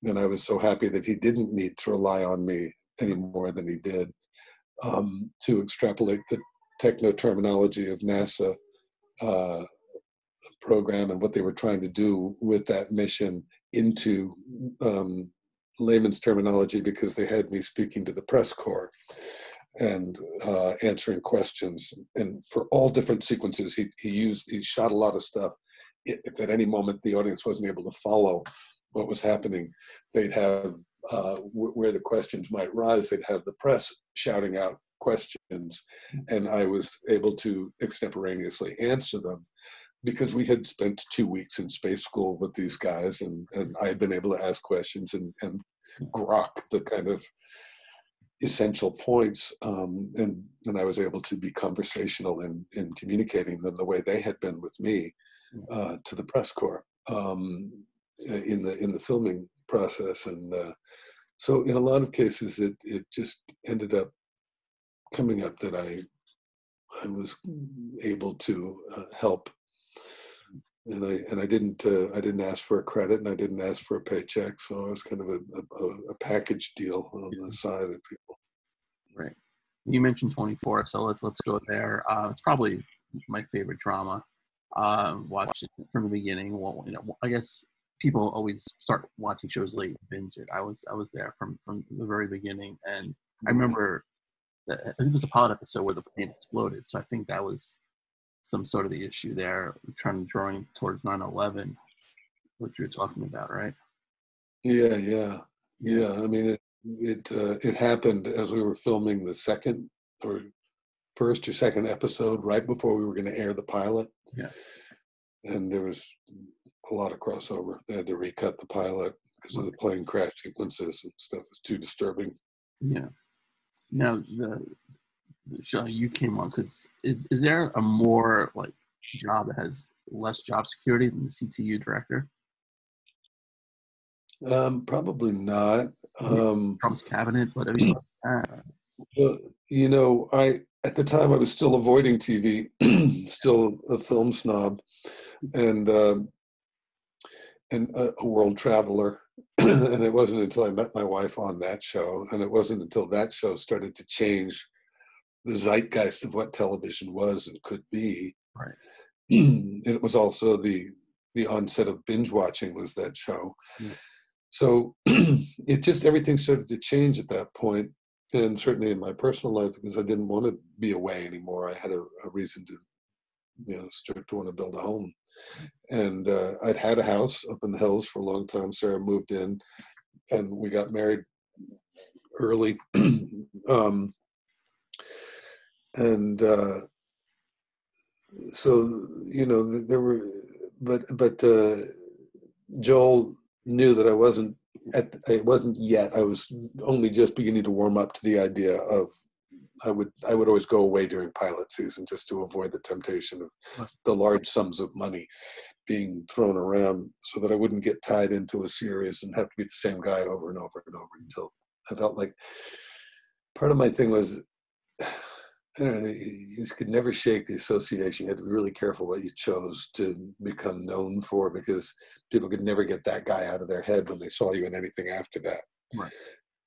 [SPEAKER 2] and I was so happy that he didn't need to rely on me any more than he did, to extrapolate the techno terminology of NASA program and what they were trying to do with that mission into layman's terminology, because they had me speaking to the press corps and answering questions, and for all different sequences he shot a lot of stuff. If at any moment the audience wasn't able to follow what was happening, they'd have where the questions might rise, they'd have the press shouting out questions, and I was able to extemporaneously answer them, because we had spent 2 weeks in space school with these guys, and I had been able to ask questions and grok the kind of essential points, and I was able to be conversational in communicating them the way they had been with me to the press corps in the filming process. And so in a lot of cases it just ended up coming up that I was able to help. And I didn't ask for a credit, and I didn't ask for a paycheck, so it was kind of a package deal on the side of people.
[SPEAKER 1] Right. You mentioned 24, so let's go there. It's probably my favorite drama. Watched it from the beginning. Well, I guess people always start watching shows late, binge it. I was there from the very beginning, and I remember I think it was a pilot episode where the plane exploded. So I think that was some sort of the issue there, drawing towards 9/11, what you're talking about, right?
[SPEAKER 2] Yeah. I mean, it happened as we were filming the first or second episode, right before we were going to air the pilot.
[SPEAKER 1] Yeah.
[SPEAKER 2] And there was a lot of crossover. They had to recut the pilot because of the plane crash sequences and stuff. It was too disturbing.
[SPEAKER 1] Yeah. Now the show you came on, because is there a more job that has less job security than the CTU director?
[SPEAKER 2] Probably not.
[SPEAKER 1] Trump's cabinet, but I mean,
[SPEAKER 2] well, at the time I was still avoiding TV, still a film snob, and a world traveler. And it wasn't until I met my wife on that show, and it wasn't until that show started to change the zeitgeist of what television was and could be.
[SPEAKER 1] Right.
[SPEAKER 2] It was also the onset of binge watching was that show.
[SPEAKER 1] Yeah.
[SPEAKER 2] So everything started to change at that point, and certainly in my personal life, because I didn't want to be away anymore. I had a reason to, start to want to build a home. And I'd had a house up in the hills for a long time. Sarah moved in, and we got married early. So there were, but Joel knew that I wasn't yet. I was only just beginning to warm up to the idea of I would always go away during pilot season just to avoid the temptation of the large sums of money being thrown around, so that I wouldn't get tied into a series and have to be the same guy over and over and over until I felt like part of my thing was, I don't know, you just could never shake the association. You had to be really careful what you chose to become known for, because people could never get that guy out of their head when they saw you in anything after that.
[SPEAKER 1] Right.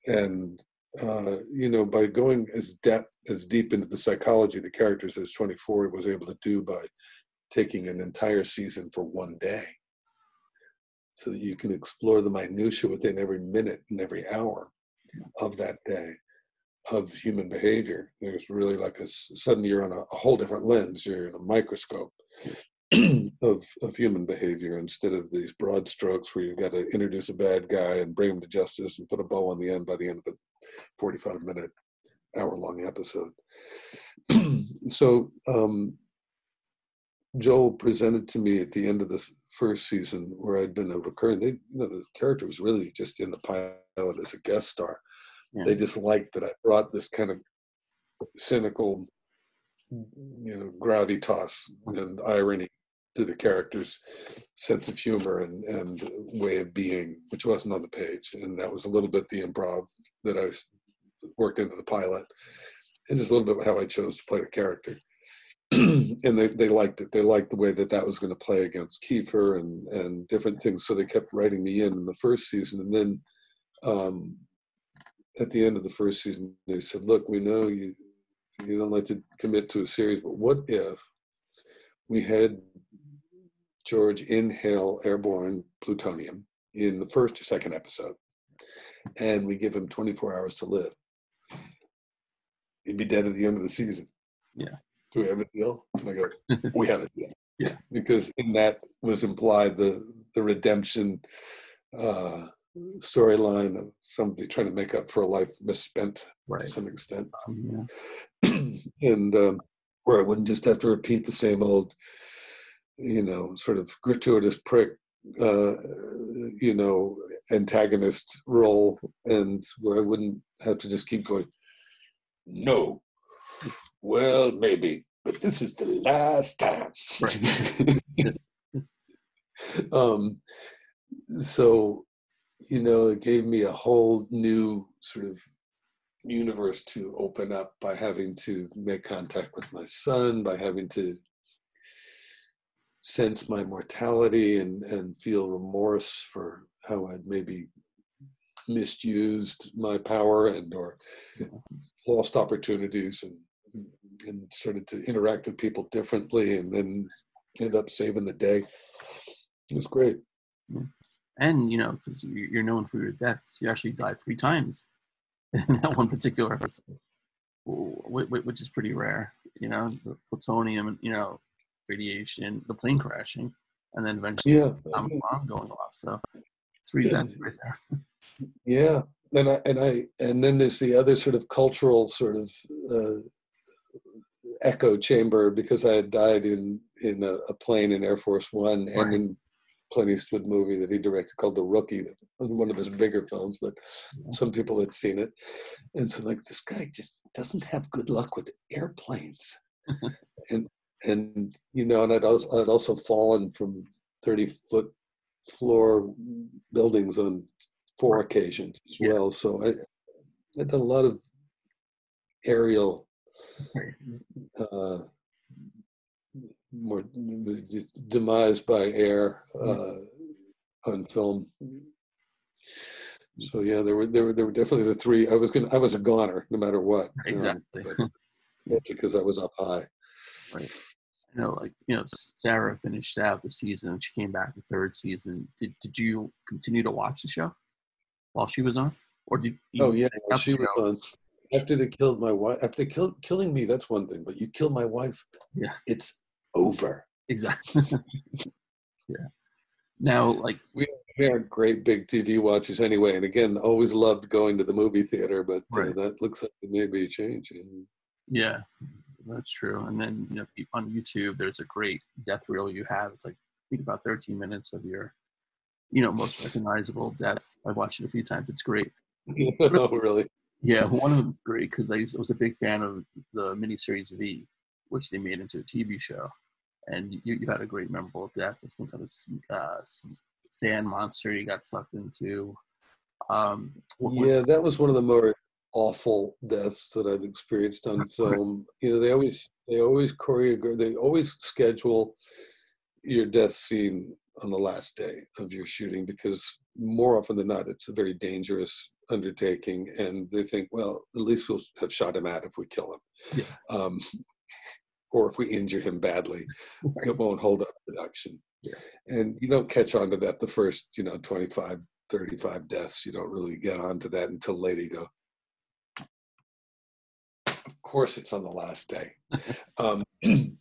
[SPEAKER 2] And by going as deep into the psychology of the characters as 24 was able to do by taking an entire season for one day, so that you can explore the minutiae within every minute and every hour of that day of human behavior. There's really suddenly you're on a whole different lens. You're in a microscope of human behavior, instead of these broad strokes where you've got to introduce a bad guy and bring him to justice and put a bow on the end by the end of the 45-minute, hour-long episode. So Joel presented to me at the end of this first season, where I'd been a recurring, the character was really just in the pilot as a guest star. Yeah. They just liked that I brought this kind of cynical, gravitas and irony to the character's sense of humor and way of being, which wasn't on the page. And that was a little bit the improv that I worked into the pilot, and just a little bit how I chose to play the character. And they liked it. They liked the way that was going to play against Kiefer and different things. So they kept writing me in the first season. And then at the end of the first season, they said, look, we know you don't like to commit to a series, but what if we had George inhale airborne plutonium in the first or second episode, and we give him 24 hours to live? He'd be dead at the end of the season.
[SPEAKER 1] Yeah.
[SPEAKER 2] Do we have a deal? And I go, we have a deal.
[SPEAKER 1] Yeah.
[SPEAKER 2] Because in that was implied the redemption storyline of somebody trying to make up for a life misspent to some extent. And where I wouldn't just have to repeat the same old, sort of gratuitous prick, antagonist role, and where I wouldn't have to just keep going, no, well, maybe, but this is the last time. So, it gave me a whole new sort of universe to open up by having to make contact with my son, by having to sense my mortality and feel remorse for how I'd maybe misused my power or lost opportunities and started to interact with people differently, and then end up saving the day. It was great.
[SPEAKER 1] And, because you're known for your deaths, you actually died 3 times in that one particular episode, which is pretty rare. The plutonium, radiation, the plane crashing, and then eventually the bomb going off. So 3 deaths right there.
[SPEAKER 2] Yeah. And then there's the other sort of cultural sort of echo chamber, because I had died in a plane in Air Force One, and in Clint Eastwood movie that he directed called The Rookie, that was one of his bigger films, but some people had seen it. And so this guy just doesn't have good luck with airplanes. and I'd also fallen from 30-foot floor buildings on 4 occasions as well. So I'd done a lot of aerial more demise by air on film. So there were definitely the 3. I was a goner no matter what.
[SPEAKER 1] Exactly.
[SPEAKER 2] Because I was up high.
[SPEAKER 1] Right. Sarah finished out the season and she came back the 3rd season. Did you continue to watch the show while she was on? Or did you?
[SPEAKER 2] Oh yeah, she was on. After they killed my wife, after they killing me, that's one thing. But you kill my wife, it's over.
[SPEAKER 1] Exactly. Yeah. Now,
[SPEAKER 2] we aren't great big TV watchers anyway, and again, always loved going to the movie theater. But that looks like it may be changing.
[SPEAKER 1] Yeah, that's true. And then on YouTube, there's a great death reel you have. It's I think about 13 minutes of your, most recognizable deaths. I've watched it a few times. It's great.
[SPEAKER 2] Oh, really?
[SPEAKER 1] Yeah, one of them great because I was a big fan of the miniseries V, which they made into a TV show, and you had a great memorable death of some kind of sand monster you got sucked into.
[SPEAKER 2] That was one of the more awful deaths that I've experienced on film. They always choreograph, they always schedule your death scene on the last day of your shooting, because more often than not, it's a very dangerous undertaking, and they think, well, at least we'll have shot him out if we kill him. Or if we injure him badly, it won't hold up production. And you don't catch on to that the first 25, 35 deaths. You don't really get onto that until later. You go, of course it's on the last day. It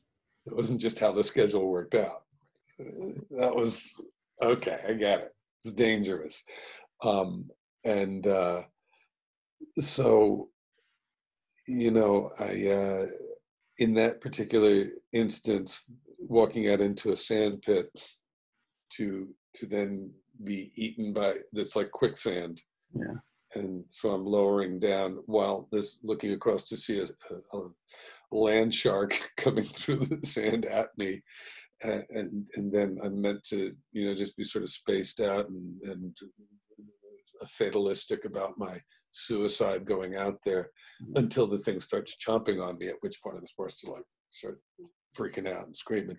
[SPEAKER 2] wasn't just how the schedule worked out. That was okay, I get it. It's dangerous. So I in that particular instance, walking out into a sand pit to then be eaten by, that's like quicksand.
[SPEAKER 1] Yeah.
[SPEAKER 2] And so I'm lowering down while looking across to see a land shark coming through the sand at me. and then I'm meant to, just be sort of spaced out and fatalistic about my suicide going out there until the thing starts chomping on me, at which point I'm supposed to like start freaking out and screaming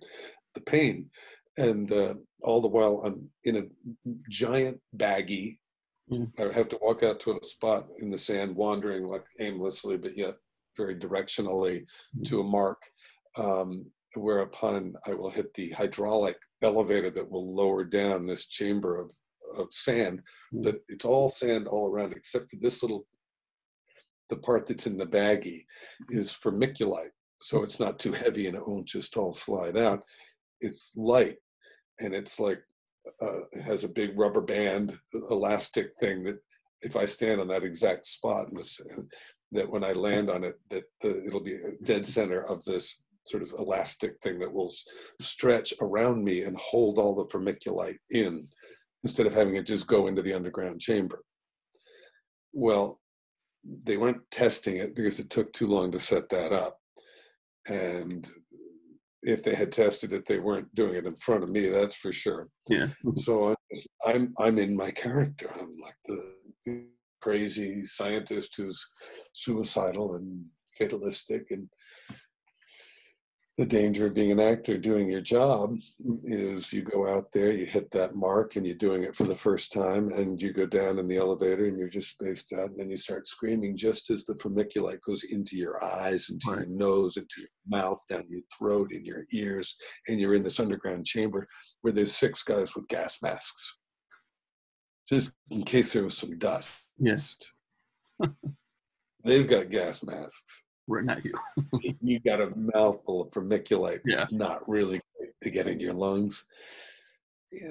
[SPEAKER 2] the pain. And all the while I'm in a giant baggie. I have to walk out to a spot in the sand, wandering like aimlessly, but yet very directionally to a mark, whereupon I will hit the hydraulic elevator that will lower down this chamber of sand. That it's all sand all around, except for this the part that's in the baggie is vermiculite. So it's not too heavy and it won't just all slide out. It's light, and it's like, it has a big rubber band elastic thing that if I stand on that exact spot in the sand, that when I land on it, that it'll be a dead center of this sort of elastic thing that will stretch around me and hold all the vermiculite in, instead of having it just go into the underground chamber. Well, they weren't testing it because it took too long to set that up. And if they had tested it, they weren't doing it in front of me, that's for sure.
[SPEAKER 1] Yeah.
[SPEAKER 2] So I'm in my character. I'm like the crazy scientist who's suicidal and fatalistic, and the danger of being an actor doing your job is you go out there, you hit that mark, and you're doing it for the first time, and you go down in the elevator and you're just spaced out, and then you start screaming just as the vermiculite goes into your eyes, into your nose, into your mouth, down your throat, in your ears, and you're in this underground chamber where there's 6 guys with gas masks, just in case there was some dust.
[SPEAKER 1] Yes.
[SPEAKER 2] They've got gas masks.
[SPEAKER 1] Right, not you.
[SPEAKER 2] You got a mouthful of vermiculite.
[SPEAKER 1] Yeah.
[SPEAKER 2] It's not really great to get in your lungs.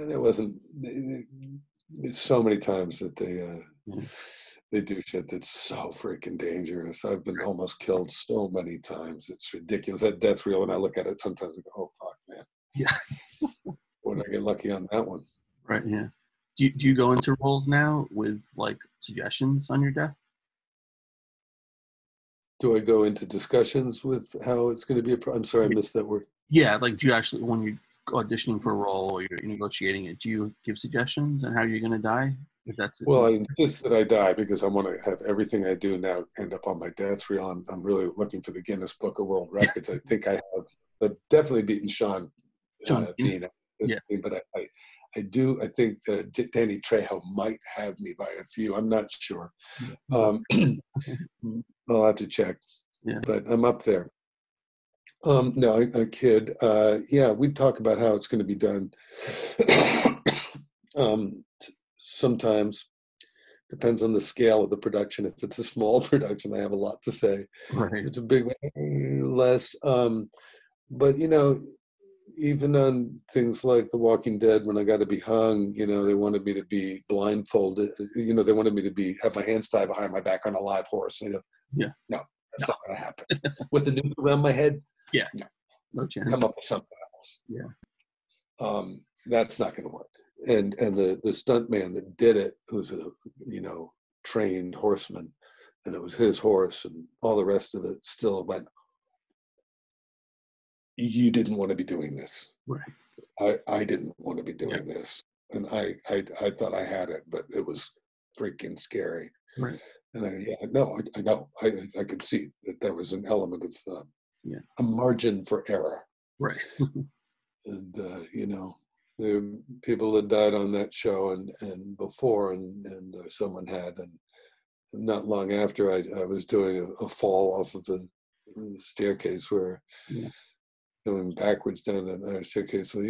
[SPEAKER 2] There wasn't. There's so many times that they do shit that's so freaking dangerous. I've been almost killed so many times. It's ridiculous. That death reel, when I look at it, sometimes I go, "Oh fuck, man."
[SPEAKER 1] Yeah.
[SPEAKER 2] When I get lucky on that one.
[SPEAKER 1] Right. Yeah. Do you go into roles now with like suggestions on your death?
[SPEAKER 2] Do I go into discussions with how it's going to be I'm sorry, I missed that word.
[SPEAKER 1] Yeah, like do you actually, when you're auditioning for a role or you're negotiating it, do you give suggestions on how you're going to die? If that's it.
[SPEAKER 2] Well, I insist that I die because I want to have everything I do now end up on my death reel. I'm really looking for the Guinness Book of World Records. I think I have, but definitely beaten Sean Bean.
[SPEAKER 1] Yeah.
[SPEAKER 2] But I do. I think Danny Trejo might have me by a few. I'm not sure. I'll have to check.
[SPEAKER 1] Yeah.
[SPEAKER 2] But I'm up there. No, a kid. Yeah, we talk about how it's going to be done. Sometimes depends on the scale of the production. If it's a small production, I have a lot to say.
[SPEAKER 1] Right.
[SPEAKER 2] If it's a big one, less. But even on things like The Walking Dead, when I got to be hung, they wanted me to be blindfolded. They wanted me to have my hands tied behind my back on a live horse. And I go,
[SPEAKER 1] yeah,
[SPEAKER 2] no, that's not going to happen. With a noose around my head,
[SPEAKER 1] yeah, no chance.
[SPEAKER 2] Come up with something else.
[SPEAKER 1] Yeah,
[SPEAKER 2] that's not going to work. And the stunt man that did it, who's a trained horseman, and it was his horse, and all the rest of it still went, you didn't want to be doing this.
[SPEAKER 1] Right.
[SPEAKER 2] I didn't want to be doing this. And I thought I had it, but it was freaking scary.
[SPEAKER 1] Right.
[SPEAKER 2] And I know. I could see that there was an element of a margin for error.
[SPEAKER 1] Right.
[SPEAKER 2] And the people that died on that show and before, and someone had, and not long after, I was doing a fall off of the staircase where. Yeah. Going backwards down that staircase, so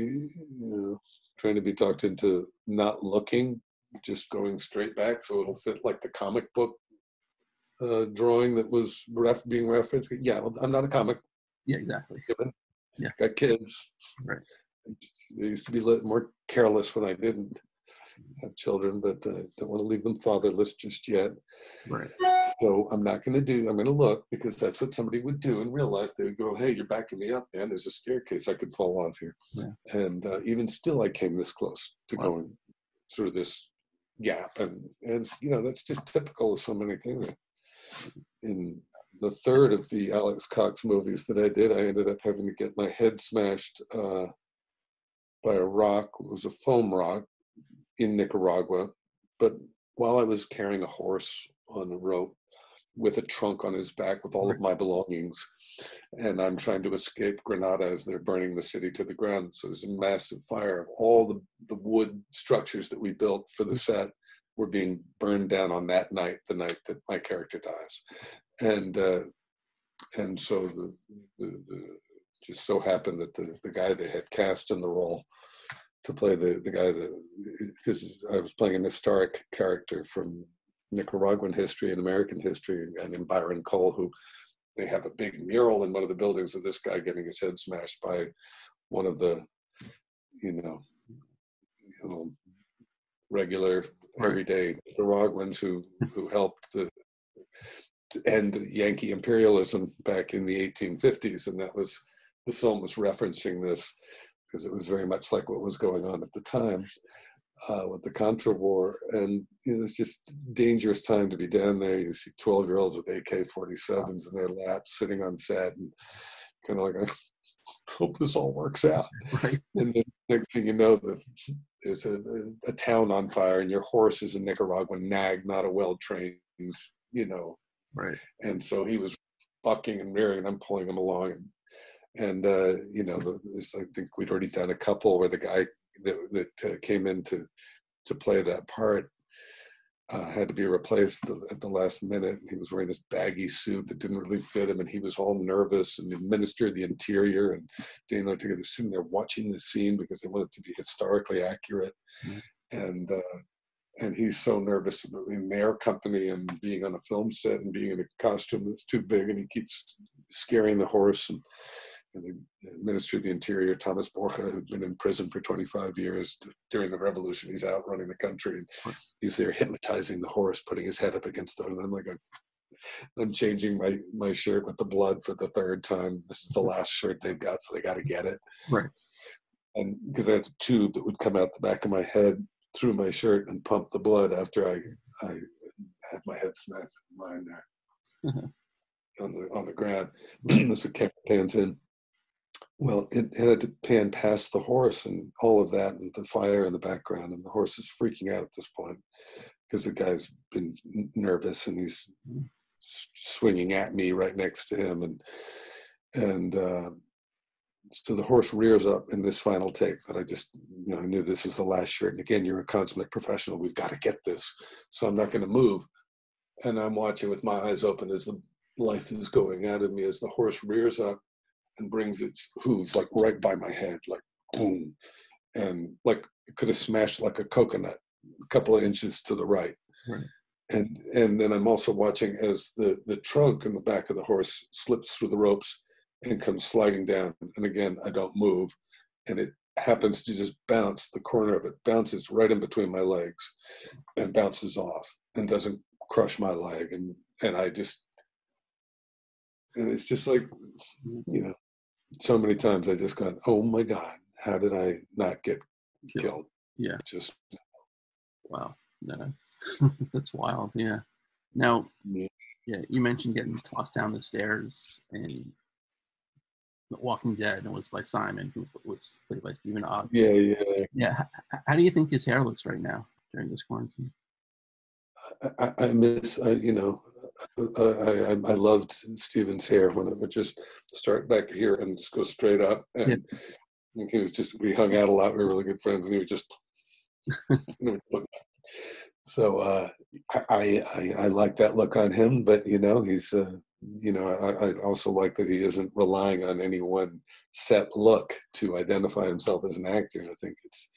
[SPEAKER 2] trying to be talked into not looking, just going straight back, so it'll fit like the comic book drawing that was being referenced. Yeah, well, I'm not a comic.
[SPEAKER 1] Yeah, exactly.
[SPEAKER 2] Yeah, got kids.
[SPEAKER 1] Right.
[SPEAKER 2] They used to be a little more careless when I didn't have children, but don't want to leave them fatherless just yet.
[SPEAKER 1] Right.
[SPEAKER 2] So I'm going to look, because that's what somebody would do in real life. They would go, hey, you're backing me up, man. There's a staircase. I could fall off here. Yeah. And even still, I came this close to going through this gap. And that's just typical of so many things. In the third of the Alex Cox movies that I did, I ended up having to get my head smashed by a rock. It was a foam rock in Nicaragua. But while I was carrying a horse on a rope with a trunk on his back with all of my belongings, and I'm trying to escape Granada as they're burning the city to the ground. So there's a massive fire of all the wood structures that we built for the set were being burned down on that night, the night that my character dies. And so the just so happened that the guy they had cast in the role to play the guy that, because I was playing an historic character from Nicaraguan history and American history, a guy named Byron Cole, who they have a big mural in one of the buildings of this guy getting his head smashed by one of the, you know regular everyday Nicaraguans who helped to end Yankee imperialism back in the 1850s, and the film was referencing this because it was very much like what was going on at the time with the Contra War. And it's just dangerous time to be down there. You see 12-year-olds with AK-47s in their laps sitting on set, and kind of like, I hope this all works out.
[SPEAKER 1] Right.
[SPEAKER 2] And the next thing you know, there's a town on fire, and your horse is a Nicaraguan nag, not a well-trained,
[SPEAKER 1] Right.
[SPEAKER 2] And so he was bucking and rearing, and I'm pulling him along. And I think we'd already done a couple where the guy that came in to play that part had to be replaced at the last minute. He was wearing this baggy suit that didn't really fit him, and he was all nervous. And the Minister of the Interior and Daniel together sitting there watching the scene because they wanted it to be historically accurate. Mm-hmm. And he's so nervous in their company and being on a film set and being in a costume that's too big, and he keeps scaring the horse. And the Minister of the Interior, Thomas Borja, who'd been in prison for 25 years during the revolution, he's out running the country, and he's there hypnotizing the horse, putting his head up against the, and I'm like, I'm changing my shirt with the blood for the third time. This is the last shirt they've got, so they got to get it.
[SPEAKER 1] Right.
[SPEAKER 2] And because I had a tube that would come out the back of my head through my shirt and pump the blood after I had my head smashed lying there on the ground. This camera pans in. Well, it had to pan past the horse and all of that, and the fire in the background, and the horse is freaking out at this point because the guy's been nervous and he's swinging at me right next to him, and so the horse rears up in this final take that I just, I knew this is the last shirt. And again, you're a consummate professional. We've got to get this. So I'm not going to move. And I'm watching with my eyes open as the life is going out of me as the horse rears up and brings its hooves like right by my head, like boom. And like it could have smashed like a coconut a couple of inches to the right.
[SPEAKER 1] Right.
[SPEAKER 2] And then I'm also watching as the trunk in the back of the horse slips through the ropes and comes sliding down. And again, I don't move. And it happens to just bounce, the corner of it bounces right in between my legs and bounces off and doesn't crush my leg. And it's just like, so many times I just gone, oh my God, how did I not get killed?
[SPEAKER 1] Yeah.
[SPEAKER 2] Just.
[SPEAKER 1] Wow. No, that's wild. Yeah. Now, you mentioned getting tossed down the stairs in Walking Dead, and it was by Simon, who was played by Stephen Ogg. Yeah. How do you think his hair looks right now during this quarantine?
[SPEAKER 2] I miss, I loved Stephen's hair when it would just start back here and just go straight up. And he was we hung out a lot. We were really good friends, and he was just, so I like that look on him, but he's, I also like that he isn't relying on any one set look to identify himself as an actor. I think it's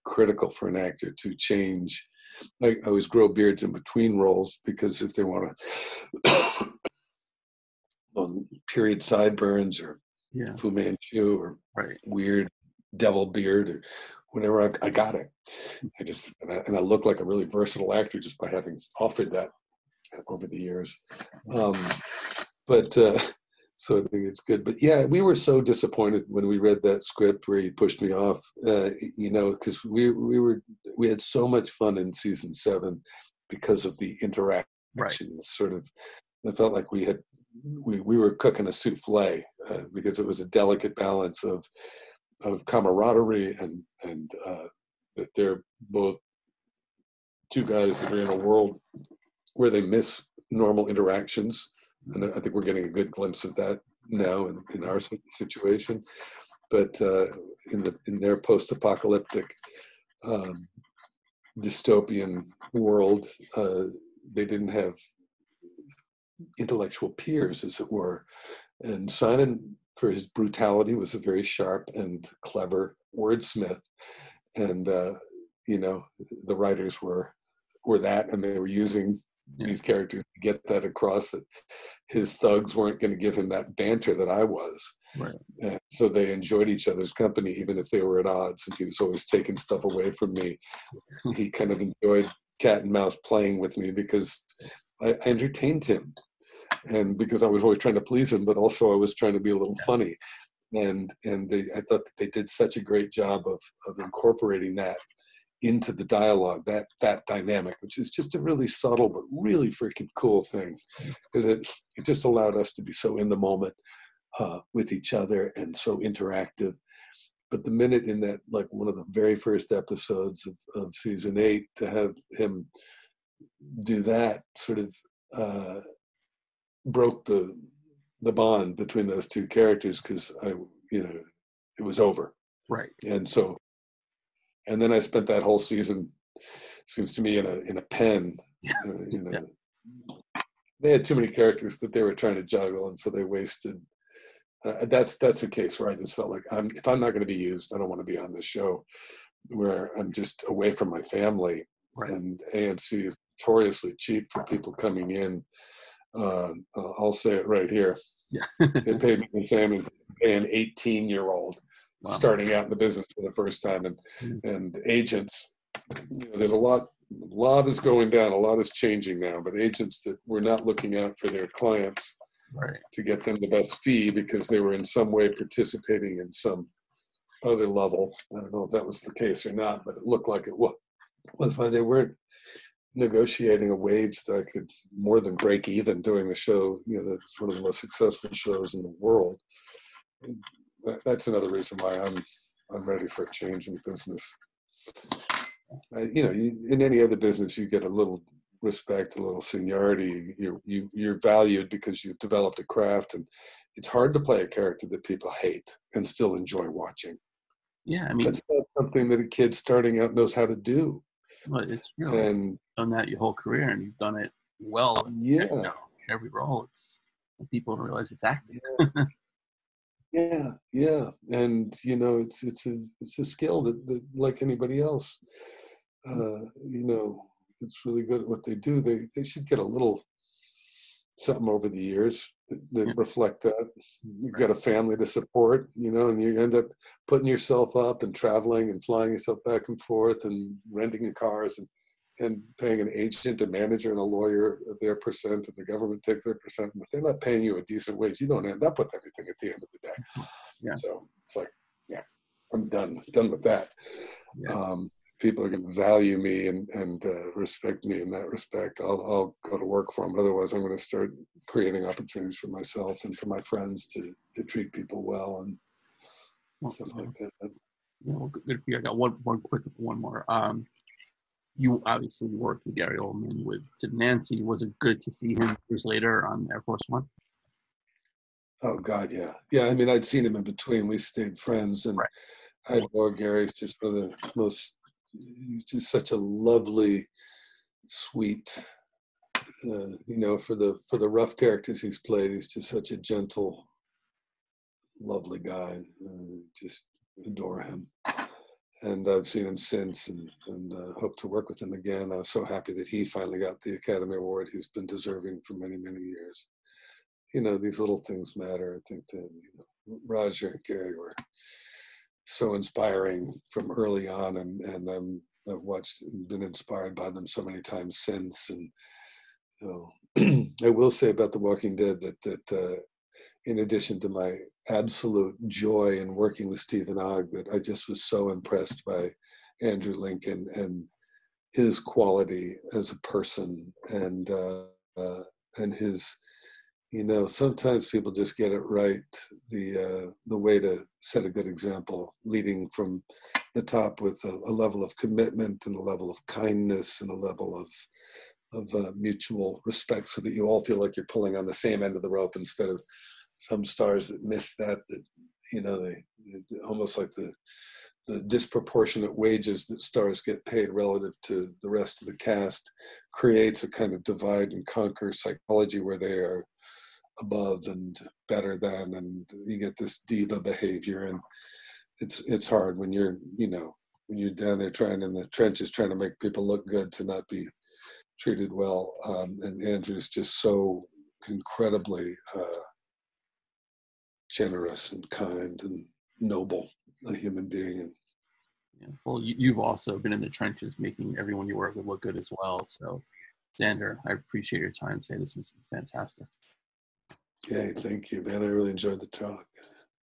[SPEAKER 2] critical for an actor to change. I always grow beards in between roles because if they want to period sideburns or Fu Manchu or weird devil beard or whatever, I got it. I look like a really versatile actor just by having offered that over the years. So I think it's good. But yeah, we were so disappointed when we read that script where he pushed me off, because we had so much fun in season 7 because of the interaction. Sort of, I felt like we were cooking a souffle because it was a delicate balance of of camaraderie, and that they're both two guys that are in a world where they miss normal interactions. And I think we're getting a good glimpse of that now in our situation. But in their post-apocalyptic dystopian world, they didn't have intellectual peers, as it were. And Simon, for his brutality, was a very sharp and clever wordsmith. And you know, the writers were that, and they were using these characters to get that across, that his thugs weren't going to give him that banter that I was.
[SPEAKER 1] Right.
[SPEAKER 2] And so they enjoyed each other's company, even if they were at odds. And he was always taking stuff away from me. He kind of enjoyed cat and mouse playing with me because I entertained him, and because I was always trying to please him, but also I was trying to be a little funny. And I thought that they did such a great job of incorporating that into the dialogue, that dynamic, which is just a really subtle but really freaking cool thing, because it just allowed us to be so in the moment with each other and so interactive. But the minute in that, like one of the very first episodes of season 8, to have him do that sort of broke the bond between those two characters, because it was over.
[SPEAKER 1] Right.
[SPEAKER 2] And then I spent that whole season, seems to me, in a pen. They had too many characters that they were trying to juggle, and so they wasted. That's a case where I just felt like if I'm not going to be used, I don't want to be on this show, where I'm just away from my family.
[SPEAKER 1] Right.
[SPEAKER 2] And AMC is notoriously cheap for people coming in. I'll say it right here.
[SPEAKER 1] Yeah.
[SPEAKER 2] They paid me the same as an 18-year-old. Wow. Starting out in the business for the first time, and agents, there's a lot is going down, a lot is changing now, but agents that were not looking out for their clients,
[SPEAKER 1] right, to
[SPEAKER 2] get them the best fee because they were in some way participating in some other level. I don't know if that was the case or not, but it looked like it was why they weren't negotiating a wage that I could more than break even doing the show. That's one of the most successful shows in the world. That's another reason why I'm ready for a change in business. In any other business, you get a little respect, a little seniority. You're valued because you've developed a craft, and it's hard to play a character that people hate and still enjoy watching.
[SPEAKER 1] Yeah, I mean,
[SPEAKER 2] that's not something that a kid starting out knows how to do.
[SPEAKER 1] Well, it's and done that your whole career, and you've done it well.
[SPEAKER 2] Yeah,
[SPEAKER 1] every role. It's people don't realize it's acting.
[SPEAKER 2] Yeah, and it's a skill that like anybody else, it's really good at what they do. They should get a little something over the years that reflect that. You've got a family to support, and you end up putting yourself up and traveling and flying yourself back and forth and renting cars and paying an agent, a manager, and a lawyer their percent, and the government takes their percent. And if they're not paying you a decent wage, you don't end up with anything at the end of the day.
[SPEAKER 1] Yeah.
[SPEAKER 2] So it's like, I'm done with that.
[SPEAKER 1] Yeah.
[SPEAKER 2] People are going to value me and respect me in that respect. I'll go to work for them. But otherwise, I'm going to start creating opportunities for myself and for my friends to treat people well and stuff like that.
[SPEAKER 1] Yeah, well, good for you. I got one more. You obviously worked with Gary Oldman with Sid Nancy. Was it good to see him years later on Air Force One?
[SPEAKER 2] Oh God, yeah. Yeah, I mean, I'd seen him in between. We stayed friends, and I adore Gary. He's just one of the most, he's just such a lovely, sweet, for the rough characters he's played, he's just such a gentle, lovely guy. Just adore him. And I've seen him since, and hope to work with him again. I was so happy that he finally got the Academy Award he's been deserving for many, many years. These little things matter. I think that Roger and Gary were so inspiring from early on, and I've watched and been inspired by them so many times since. And I will say about The Walking Dead that in addition to my absolute joy in working with Stephen Ogg, that I just was so impressed by Andrew Lincoln and his quality as a person, and his You know, sometimes people just get it right. The way to set a good example, leading from the top with a level of commitment and a level of kindness and a level of mutual respect, so that you all feel like you're pulling on the same end of the rope, instead of some stars that miss that, you know, they almost like the disproportionate wages that stars get paid relative to the rest of the cast creates a kind of divide and conquer psychology where they are above and better than, and you get this diva behavior. And it's hard when you're, you know, when you're down there trying in the trenches trying to make people look good, to not be treated well. And Andrew's just so incredibly generous and kind and noble a human being. And
[SPEAKER 1] Yeah. Well, you've also been in the trenches making everyone you work with look good as well. So, Xander, I appreciate your time today. This was fantastic.
[SPEAKER 2] hey, thank you, man. I really enjoyed the talk.